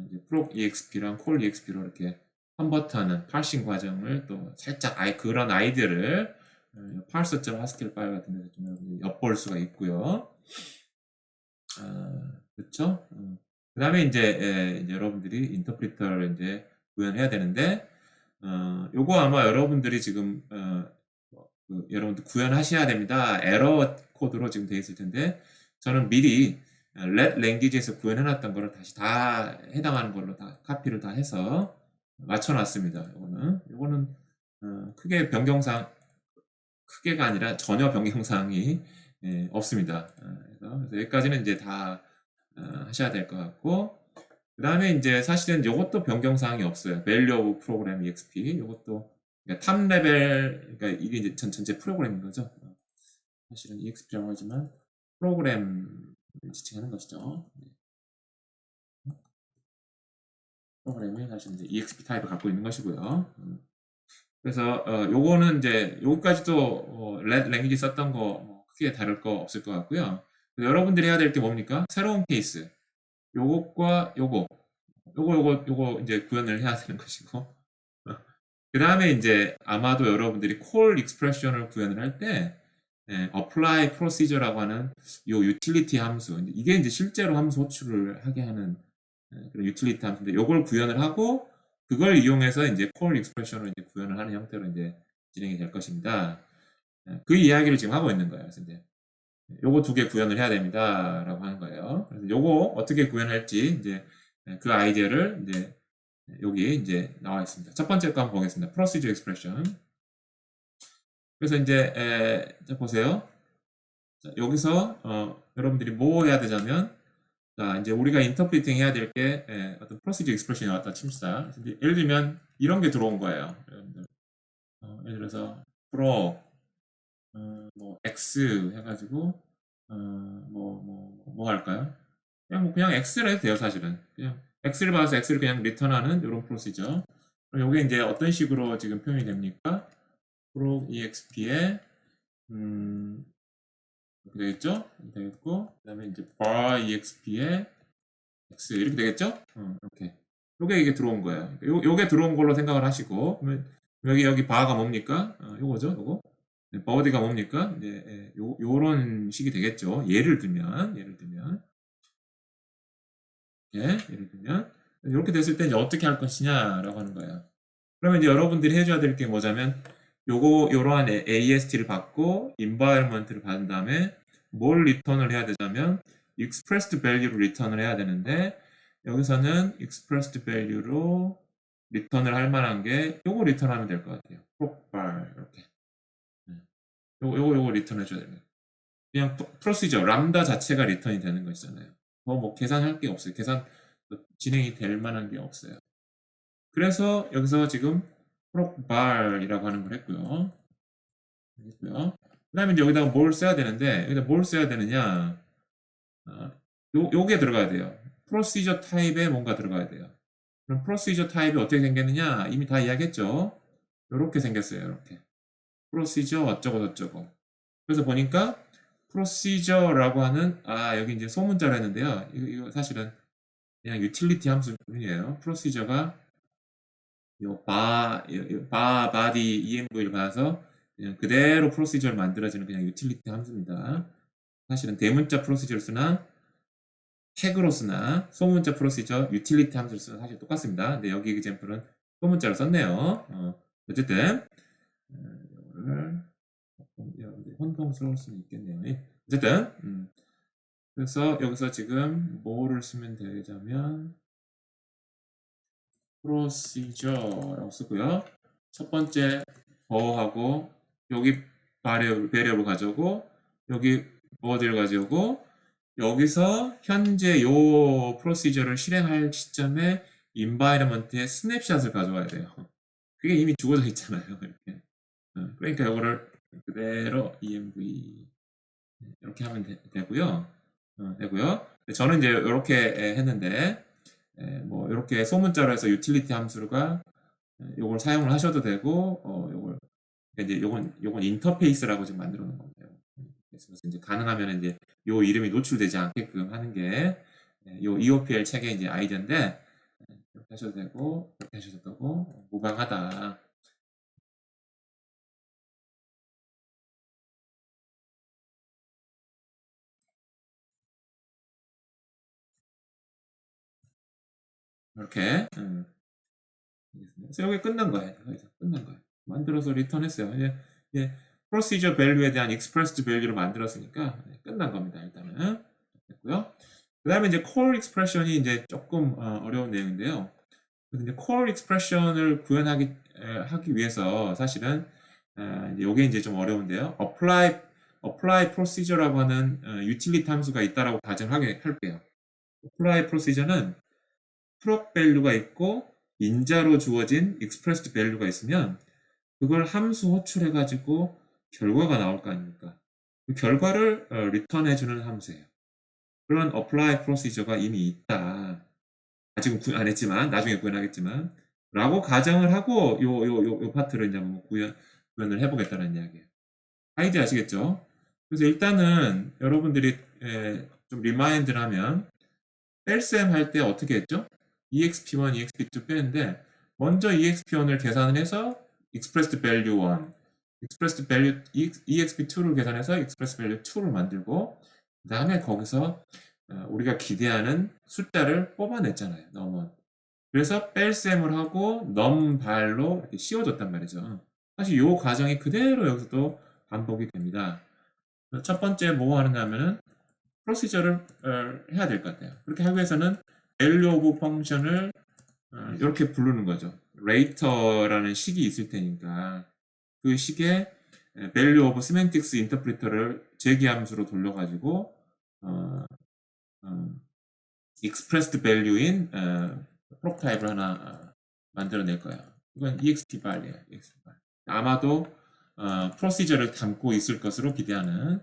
이제 proc exp랑 call exp로 이렇게 컨버터하는 파싱 과정을 또 살짝 그런 아이디어를 parser.haskell 파일 같은 데서 좀 엿볼 수가 있고요. 그렇죠? 그 다음에 이제 여러분들이 인터프리터를 이제 구현해야 되는데 요거 아마 여러분들이 지금 여러분들 구현하셔야 됩니다. 에러 코드로 지금 되어 있을 텐데 저는 미리 let language에서 구현해놨던 거를 다시 다 해당하는 걸로 다 카피를 다 해서 맞춰놨습니다. 요거는 크게 변경상 크게가 아니라 전혀 변경사항이 없습니다. 그래서 여기까지는 이제 다 하셔야 될 것 같고 그 다음에 이제 사실은 이것도 변경사항이 없어요. Value of Program EXP 이것도 그러니까 탑 레벨 그러니까 이게 이제 전체 프로그램인 거죠. 사실은 EXP라고 하지만 프로그램을 지칭하는 것이죠. 프로그램이 사실 이제 EXP 타입을 갖고 있는 것이고요. 그래서 요거는 이제 여기까지도 let language 썼던 거 크게 다를 거 없을 것 같고요. 여러분들이 해야 될 게 뭡니까? 새로운 케이스 요것과 요거 이제 구현을 해야 되는 것이고 그 다음에 이제 아마도 여러분들이 call expression을 구현을 할 때 apply procedure라고 하는 요 utility 함수 이게 이제 실제로 함수 호출을 하게 하는 그런 utility 함수인데 요걸 구현을 하고 그걸 이용해서 이제 call expression을 이제 구현을 하는 형태로 이제 진행이 될 것입니다. 그 이야기를 지금 하고 있는 거예요. 그래서 이제 요거 두 개 구현을 해야 됩니다라고 하는 거예요. 그래서 요거 어떻게 구현할지 이제 그 아이디어를 이제 여기 이제 나와 있습니다. 첫 번째 거 한번 보겠습니다. Procedure Expression. 그래서 이제 자 보세요. 자, 여기서 여러분들이 뭐 해야 되냐면 자 이제 우리가 인터프리팅 해야 될 게 어떤 Procedure Expression이 나왔다 칩시다. 예를 들면 이런 게 들어온 거예요. 여러분들. 예를 들어서 pro 뭐 x 해가지고 뭐 할까요? 그냥 x를 해도 돼요 사실은. 그냥 x를 받아서 x를 그냥 리턴하는 이런 프로시저. 그럼 이게 이제 어떤 식으로 지금 표현이 됩니까? proc exp에 이렇게 되겠죠? 되겠고 그다음에 이제 bar exp에 x 이렇게 되겠죠? 이렇게 이게 들어온 거예요. 요게 들어온 걸로 생각을 하시고 그러면 여기 bar가 뭡니까? 요거죠, 요거. 버디가 뭡니까? 이제 요런 식이 되겠죠. 예를 들면 이렇게 됐을 때 이제 어떻게 할 것이냐라고 하는 거예요. 그러면 이제 여러분들이 해줘야 될 게 뭐냐면 요러한 AST를 받고 environment를 받은 다음에 뭘 리턴을 해야 되냐면 expressed value를 리턴을 해야 되는데 여기서는 expressed value로 리턴을 할 만한 게 요거 리턴하면 될 것 같아요. procbar 이렇게 요거 리턴 해줘야 됩니다. 그냥 프로시저 람다 자체가 리턴이 되는 것이잖아요. 뭐 계산할 게 없어요. 계산 진행이 될 만한 게 없어요. 그래서 여기서 지금 procbar이라고 하는 걸 했고요. 그 다음에 이제 여기다가 뭘 써야 되는데 여기다 뭘 써야 되느냐 요게 들어가야 돼요. 프로시저 타입에 뭔가 들어가야 돼요. 그럼 프로시저 타입이 어떻게 생겼느냐 이미 다 이야기했죠. 요렇게 생겼어요. 이렇게 프로시저 어쩌고 저쩌고 그래서 보니까 프로시저라고 하는 여기 이제 소문자로 했는데요. 이거 사실은 그냥 유틸리티 함수뿐이에요. 프로시저가 바디 env를 받아서 그냥 그대로 프로시저를 만들어지는 그냥 유틸리티 함수입니다. 사실은 대문자 프로시저를 쓰나 태그로 쓰나 소문자 프로시저 유틸리티 함수를 쓰나 사실 똑같습니다. 근데 여기 example은 소문자로 썼네요. 어쨌든 이거를 혼동스러울 수는 있겠네요. 어쨌든 그래서 여기서 지금 뭐를 쓰면 되자면 procedure라고 쓰고요. 첫 번째 버하고 여기 variable 가져오고 여기 뭐를 가져오고 여기서 현재 요 프로시저를 실행할 시점에 environment의 스냅샷을 가져와야 돼요. 그게 이미 주어져 있잖아요. 이렇게. 그러니까 이거를 그대로 env 이렇게 하면 되고요. 되고요. 저는 이제 이렇게 했는데 뭐 이렇게 소문자로 해서 유틸리티 함수가 요걸 사용을 하셔도 되고 요걸 이제 요건 인터페이스라고 지금 만들어 놓은 겁니다. 그래서 이제 가능하면 이제 요 이름이 노출되지 않게끔 하는 게 요 EOPL 책의 이제 아이디어인데 이렇게 하셔도 되고 이렇게 하셔도 되고 무방하다. 이렇게 그래서 여기 끝난 거예요. 여기서 끝난 거예요. 만들어서 리턴했어요. 이제 프로시저 밸류에 대한 익스프레스드 밸류를 만들었으니까 끝난 겁니다. 일단은 됐고요. 그 다음에 이제 core expression이 이제 조금 어려운 내용인데요. 그래서 이제 core expression을 구현하기 하기 위해서 사실은 이게 이제 좀 어려운데요. apply procedure라고 하는 utility 함수가 있다라고 가정하게 할게요. apply procedure는 proc value가 있고 인자로 주어진 expressed value가 있으면 그걸 함수 호출해 가지고 결과가 나올 거 아닙니까? 그 결과를 리턴해주는 함수예요. 그런 apply procedure가 이미 있다. 아직은 구현 안 했지만 나중에 구현하겠지만 라고 가정을 하고 요 파트를 이제 한번 구현을 해보겠다는 이야기예요. 아이디어 아시겠죠? 그래서 일단은 여러분들이 좀 리마인드를 하면 뺄셈 할 때 어떻게 했죠? exp1, exp2 빼는데 먼저 exp1을 계산을 해서 expressed value 1, expressed value exp2를 계산해서 expressed value 2를 만들고 그 다음에 거기서 우리가 기대하는 숫자를 뽑아냈잖아요. 넘은. 그래서 뺄셈을 하고 넘발로 이렇게 씌워줬단 말이죠. 사실 이 과정이 그대로 여기서도 반복이 됩니다. 첫 번째 뭐 하느냐면은 프로시저를 해야 될 것 같아요. 그렇게 하기 위해서는 value of function을 이렇게 부르는 거죠. later라는 식이 있을 테니까 그 식에 value of semantics interpreter를 제기함수로 돌려가지고 expressed value인 proc 타입을 하나 만들어낼 거예요. 이건 ext 발이에요. ext 발. 아마도 프로시저를 담고 있을 것으로 기대하는.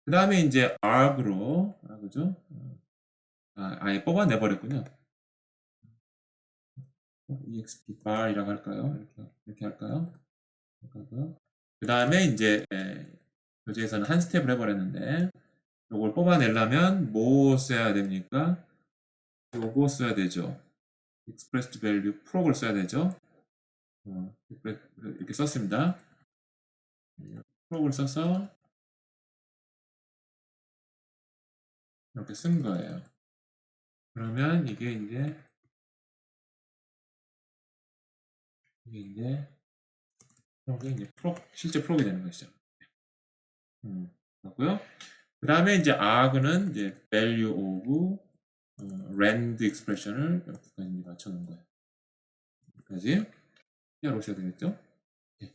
그 다음에 이제 arg로 그죠? 아예 뽑아내 버렸군요. exp bar이라고 할까요? 이렇게 할까요? 그 다음에 이제 교재에서는 한 스텝을 해버렸는데 이걸 뽑아내려면 뭐 써야 됩니까? 요거 써야 되죠. expressed value proc을 써야 되죠. 이렇게 썼습니다. proc을 써서 이렇게 쓴 거예요. 그러면 이게 이제 proc이 이제 실제 proc이 되는 것이죠. 맞고요. 그 다음에 이제 arg는 이제 value of rand expression을 여기까지 맞춰놓은 거예요. 여기까지 해놓으셔야 되겠죠? 네.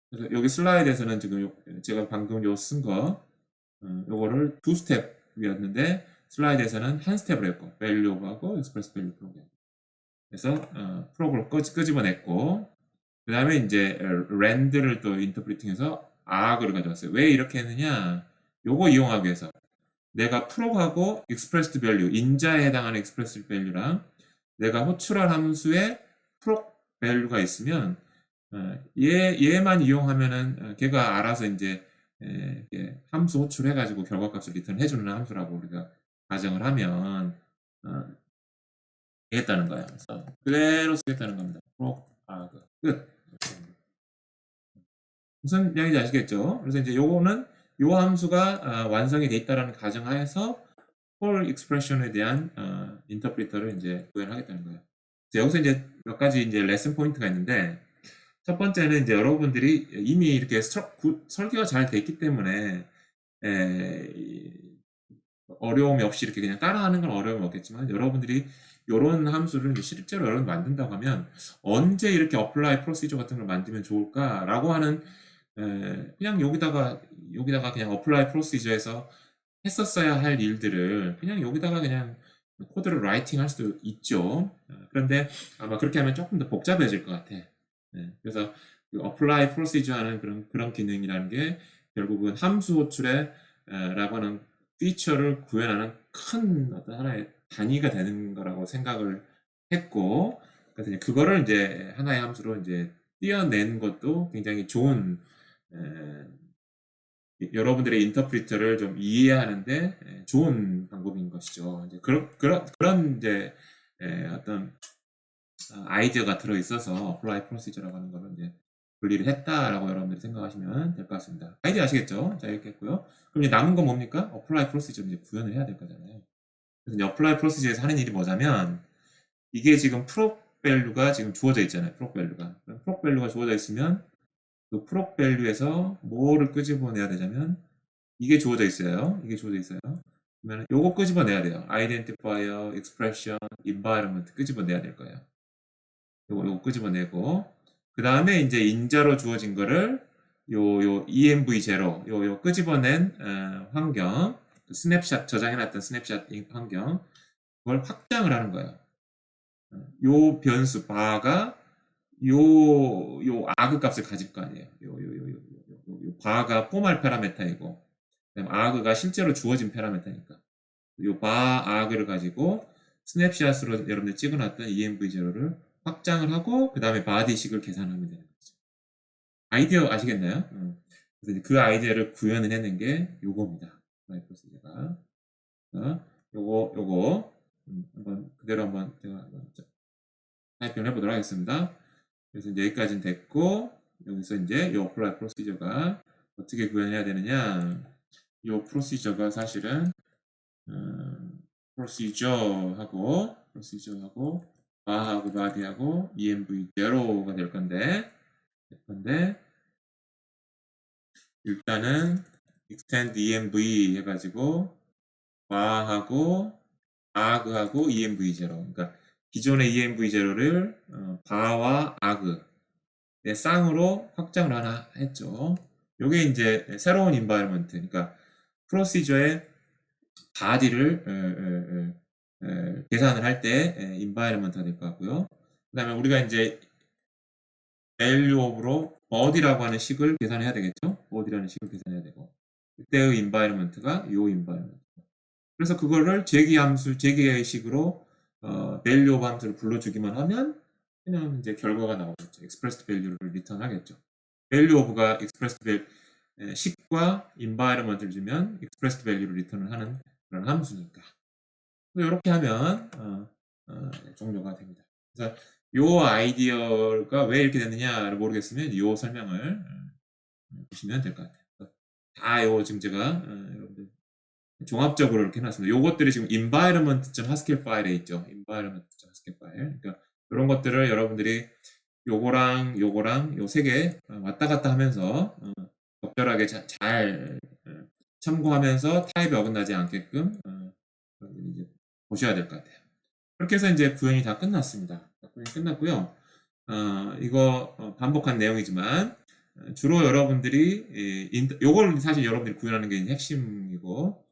그래서 여기 슬라이드에서는 지금 제가 방금 쓴 거 요거를 두 스텝이었는데 슬라이드에서는 한 스텝을 했고 value of하고 express value program. 그래서 프로그램을 끄집어냈고 그 다음에 이제 rand를 또 인터프리팅해서 arg를 가져왔어요. 왜 이렇게 했느냐? 요거 이용하기 위해서 내가 프로하고 expressed value, 인자에 해당하는 expressed value랑 내가 호출할 함수에 proc value가 있으면 얘만 이용하면은 걔가 알아서 이제 함수 호출해가지고 결과값을 리턴해주는 함수라고 우리가 가정을 하면 되겠다는 거예요. 그래서 그대로 쓰겠다는 겁니다. proc arg 끝. 무슨 이야기인지 아시겠죠? 그래서 이제 요거는 요 함수가 완성이 돼 있다라는 가정하에서 core expression에 대한 인터프리터를 이제 구현하겠다는 거예요. 여기서 이제 몇 가지 이제 레슨 포인트가 있는데 첫 번째는 이제 여러분들이 이미 이렇게 설계가 잘 돼 있기 때문에 어려움이 없이 이렇게 그냥 따라하는 건 어려움이 없겠지만 여러분들이 이런 함수를 실제로 여러분 만든다고 하면 언제 이렇게 어플라이 프로시저 같은 걸 만들면 좋을까라고 하는 그냥 여기다가 그냥 어플라이 프로시저에서 했었어야 할 일들을 그냥 여기다가 그냥 코드를 라이팅 할 수도 있죠. 그런데 아마 그렇게 하면 조금 더 복잡해질 것 같아. 그래서 그 apply procedure 하는 그런 기능이라는 게 결국은 함수 호출에 라고 하는 피처를 구현하는 큰 어떤 하나의 단위가 되는 거라고 생각을 했고, 그래서 이제 그거를 이제 하나의 함수로 이제 띄어낸 것도 굉장히 좋은 여러분들의 인터프리터를 좀 이해하는데 좋은 방법인 것이죠. 이제 그런 이제 어떤 아이디어가 들어 있어서 apply procedure라고 하는 거를 이제 분리를 했다라고 여러분들이 생각하시면 될 것 같습니다. 아이디어 아시겠죠? 자, 이렇게 했고요. 그럼 이제 남은 건 뭡니까? apply procedure 이제 구현을 해야 될 거잖아요. 그래서 이제 apply procedure에서 하는 일이 뭐냐면, 이게 지금 프롭 밸류가 지금 주어져 있잖아요. 프롭 밸류가. 프롭 밸류가 주어져 있으면 그 프롭 밸류에서 뭐를 끄집어내야 되냐면, 이게 주어져 있어요. 이게 주어져 있어요. 그러면 요거 끄집어내야 돼요. identifier, expression, environment 끄집어내야 될 거예요. 요거 끄집어내고, 그 다음에 이제 인자로 주어진 거를 요 env0 요 끄집어낸 환경, 그 스냅샷 저장해놨던 스냅샷 환경, 그걸 확장을 하는 거예요. 요 변수 바가 요 아그 값을 가질 거 아니에요. 요 바가 포멀 파라메타이고, 아그가 실제로 주어진 파라메타니까 요 바 아그를 가지고 스냅샷으로 여러분들 찍어놨던 env0를 확장을 하고 그 다음에 바디식을 계산하면 되는 거죠. 아이디어 아시겠나요? 그래서 그 아이디어를 구현을 해낸 게 요겁니다. 마이크로소프트가. 요거 한번 그대로 한번 제가 한번 타이핑을 해보도록 하겠습니다. 그래서 이제 여기까지는 됐고, 여기서 이제 요 apply procedure가 어떻게 구현해야 되느냐, 요 procedure가 사실은 procedure하고 바하고 body하고 env0가 될 건데 일단은 extend env 해가지고 바하고 arg하고 env0, 그러니까 기존의 env0를 바와 arg의 쌍으로 확장을 하나 했죠. 요게 이제 새로운 environment, 그러니까 프로시저의 body를 계산을 할 때 environment가 될 것 같고요. 그 다음에 우리가 이제 value of로 body라고 하는 식을 계산해야 되겠죠. body라는 식을 계산해야 되고, 그때의 environment가 요 environment. 그래서 그거를 제기의 식으로 value of 함수를 불러주기만 하면 그냥 이제 결과가 나오겠죠. expressed value를 리턴하겠죠. value of가 expressed value 식과 environment을 주면 expressed value를 리턴을 하는 그런 함수니까. 이렇게 하면 종료가 됩니다. 그래서 요 아이디어가 왜 이렇게 됐느냐를 모르겠으면 요 설명을 보시면 될 것 같아요. 다 요 지금 제가 여러분들 종합적으로 이렇게 해놨습니다. 요것들이 지금 environment.haskell 파일에 있죠. environment.haskell 파일. 그러니까 이런 것들을 여러분들이 요거랑 요 세 개 왔다 갔다 하면서 적절하게 잘 참고하면서 타입에 어긋나지 않게끔 이제 보셔야 될 것 같아요. 그렇게 해서 이제 구현이 다 끝났습니다. 구현이 끝났고요. 이거 반복한 내용이지만 주로 여러분들이 요걸 사실 여러분들이 구현하는 게 핵심이고,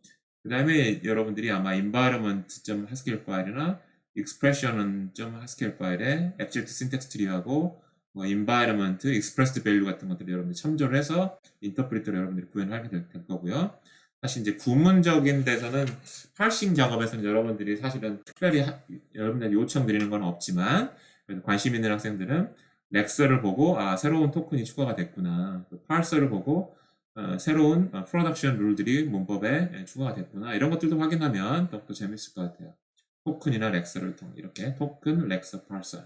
그 다음에 여러분들이 아마 environment.haskell 파일이나 expression.haskell 파일에 abstract syntax tree하고 뭐 environment, expressed value 같은 것들을 여러분들이 참조를 해서 인터프리터를 여러분들이 구현을 하게 될 거고요. 사실 이제 구문적인 데서는 파싱 작업에서는 여러분들이 사실은 특별히 여러분들이 요청드리는 건 없지만, 관심 있는 학생들은 렉서를 보고 새로운 토큰이 추가가 됐구나, parser를 보고 새로운 프로덕션 룰들이 문법에 추가가 됐구나, 이런 것들도 확인하면 더욱더 재밌을 것 같아요. 토큰이나 렉서를 통해 이렇게 토큰, 렉서, parser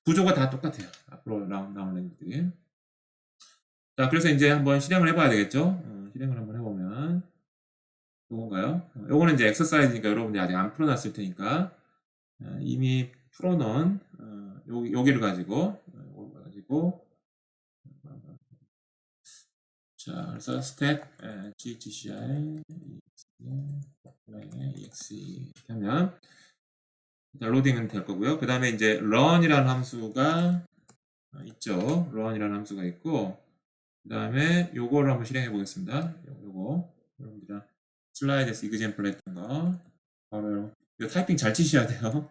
구조가 다 똑같아요. 앞으로 나온 랭귀지들이. 자, 그래서 이제 한번 실행을 해봐야 되겠죠. 실행을 한번 해보면 요건가요? 요거는 이제 엑서사이즈니까 여러분들이 아직 안 풀어놨을 테니까 이미 풀어놓은 여기를 가지고 자, 그래서 스택 gcci exe 하면 로딩은 될 거고요. 그 다음에 이제 run이라는 함수가 있죠. run이라는 함수가 있고, 그 다음에 요거를 한번 실행해 보겠습니다. 요거 여러분들 슬라이드에서 이그젠플 했던 거 바로 이거 타이핑 잘 치셔야 돼요.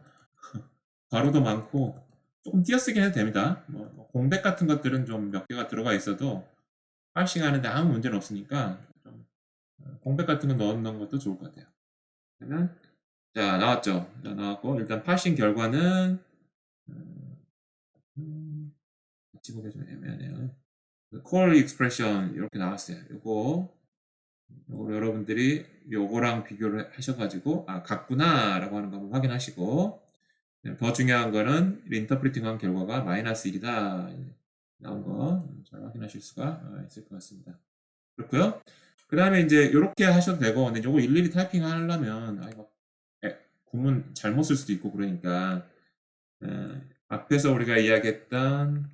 가로도 많고 조금 띄어쓰기 해도 됩니다. 뭐 공백 같은 것들은 좀 몇 개가 들어가 있어도 파싱 하는데 아무 문제는 없으니까 좀 공백 같은 거 넣는 것도 좋을 것 같아요. 그러면 자 나왔죠. 자 나왔고 일단 파싱 결과는 같이 보기 좀 애매하네요. 콜 익스프레션 이렇게 나왔어요. 요거 여러분들이 요거랑 비교를 하셔가지고 아 같구나 라고 하는 거 한번 확인하시고 더 중요한 거는 인터프리팅한 결과가 마이너스 1이다 나온 거 잘 확인하실 수가 있을 것 같습니다. 그렇고요. 그 다음에 이제 이렇게 하셔도 되고 근데 요거 일일이 타이핑 하려면 구문 잘못 쓸 수도 있고 그러니까 앞에서 우리가 이야기했던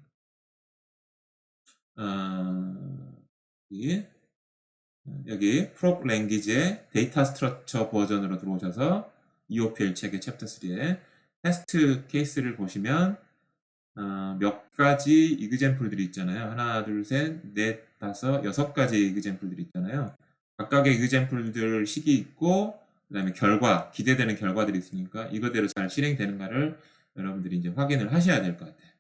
여기 프롭 랭귀지의 데이터 스트럭처 버전으로 들어오셔서 EOPL 책의 챕터 3에 테스트 케이스를 보시면 몇 가지 이그젠플들이 있잖아요. 하나, 둘, 셋, 넷, 다섯, 6가지 이그젠플들이 있잖아요. 각각의 이그젠플들 식이 있고 그 다음에 결과, 기대되는 결과들이 있으니까 이거대로 잘 실행되는가를 여러분들이 이제 확인을 하셔야 될 것 같아요.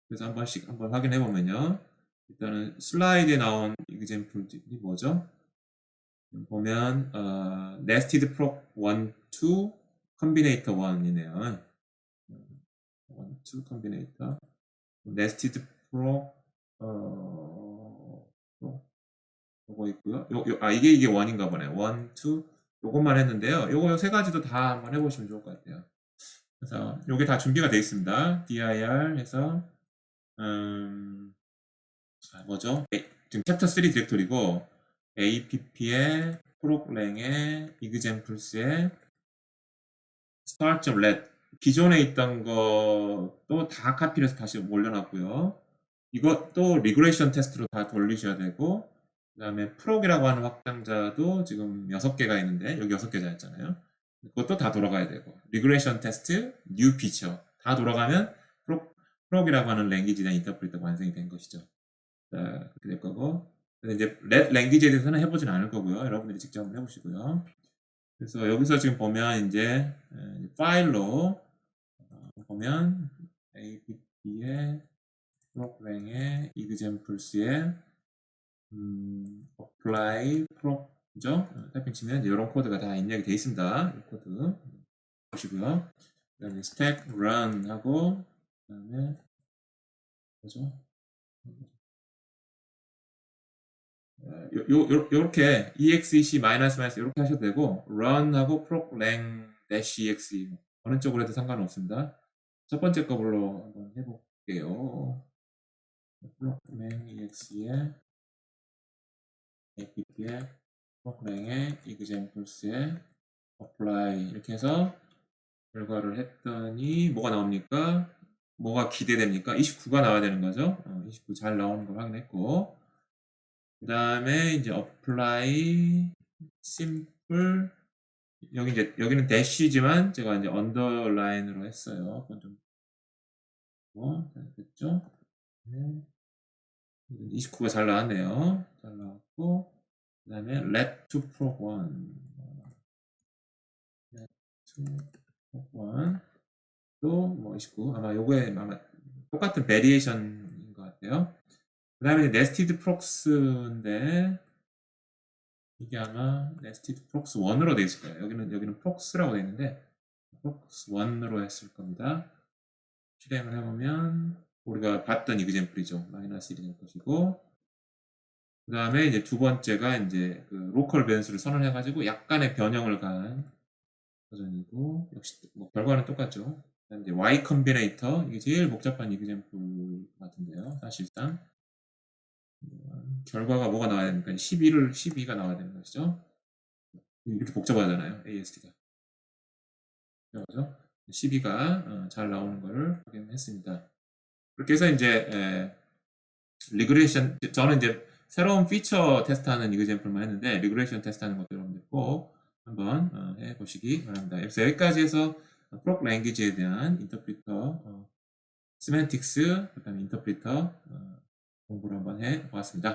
그래서 한 번씩 한번 확인해 보면요. 일단은 슬라이드에 나온 이그젠플들이 뭐죠? 보면 nested proc 1, 2 combinator 1이네요. 1, 2 combinator nested proc 요거 있고요. 이게 원인가 보네. 1, 2 요것만 했는데요. 요거 세 가지도 다 한번 해보시면 좋을 것 같아요. 그래서 요게 다 준비가 되어 있습니다. dir 해서 뭐죠? 지금 챕터 3 디렉토리고 app에 프로그램에 examples에 start.let 기존에 있던 것도 다 카피해서 다시 올려놨고요. 이것도 리그레이션 테스트로 다 돌리셔야 되고 그 다음에 프록이라고 하는 확장자도 지금 6개가 있는데 여기 6개자 있잖아요. 그것도 다 돌아가야 되고 리그레이션 테스트, 뉴 피처 다 돌아가면 프록이라고 하는 랭귀지나 인터프리터가 완성이 된 것이죠. 자, 그렇게 될 거고 근데 이제 렛 랭귀지에 대해서는 해보진 않을 거고요. 여러분들이 직접 한번 해보시고요. 그래서 여기서 지금 보면 이제 파일로 보면 app의 프로그램의 examples에 apply pro죠 타이핑 치면 이런 코드가 다 입력이 되어 있습니다. 이 코드 보시고요. 그 다음에 stack run 하고 그 다음에 뭐죠? 요렇게 exec 마이너스 이렇게 하셔도 되고 run하고 proclang -exe 어느 쪽으로 해도 상관없습니다. 첫 번째 거로 한번 해볼게요. proclang exe에 app에 proclang에 examples에 apply 이렇게 해서 결과를 했더니 뭐가 나옵니까? 뭐가 기대됩니까? 29가 나와야 되는 거죠. 29 잘 나오는 걸 확인했고 그 다음에 이제 apply simple 여기는 대쉬지만 제가 이제 언더라인으로 했어요. 그건 좀 됐죠? 네. 29가 잘 나왔네요. 잘 나왔고 그 다음에 let to prog 1 let to prog 1 또 뭐 29 아마 요거에 아마 똑같은 베리에이션인 것 같아요. 그 다음에 nested prox인데 이게 아마 nested prox 1으로 되어 있을 거예요. 여기는 prox라고 되어 있는데 prox 1으로 했을 겁니다. 실행을 해보면 우리가 봤던 이그젠플이죠. 마이너스 1이 될 것이고 그 다음에 이제 두 번째가 이제 그 로컬 변수를 선언해가지고 약간의 변형을 가한 버전이고 역시 뭐 결과는 똑같죠. 그다음 이제 Y 컴비네이터 이게 제일 복잡한 이그젠플 같은데요. 사실상 결과가 뭐가 나와야 됩니까? 12가 나와야 되는 것이죠. 이렇게 복잡하잖아요. AST가. 그렇죠? 12가 잘 나오는 것을 확인했습니다. 그렇게 해서 이제 리그레이션 저는 이제 새로운 피처 테스트하는 이그젠플만 했는데 리그레이션 테스트하는 것도 여러분들 꼭 한번 해보시기 바랍니다. 그래서 여기까지 해서 프록 랭귀지에 대한 인터프리터 시멘틱스 그다음에 인터프리터 공부를 한번 해보았습니다.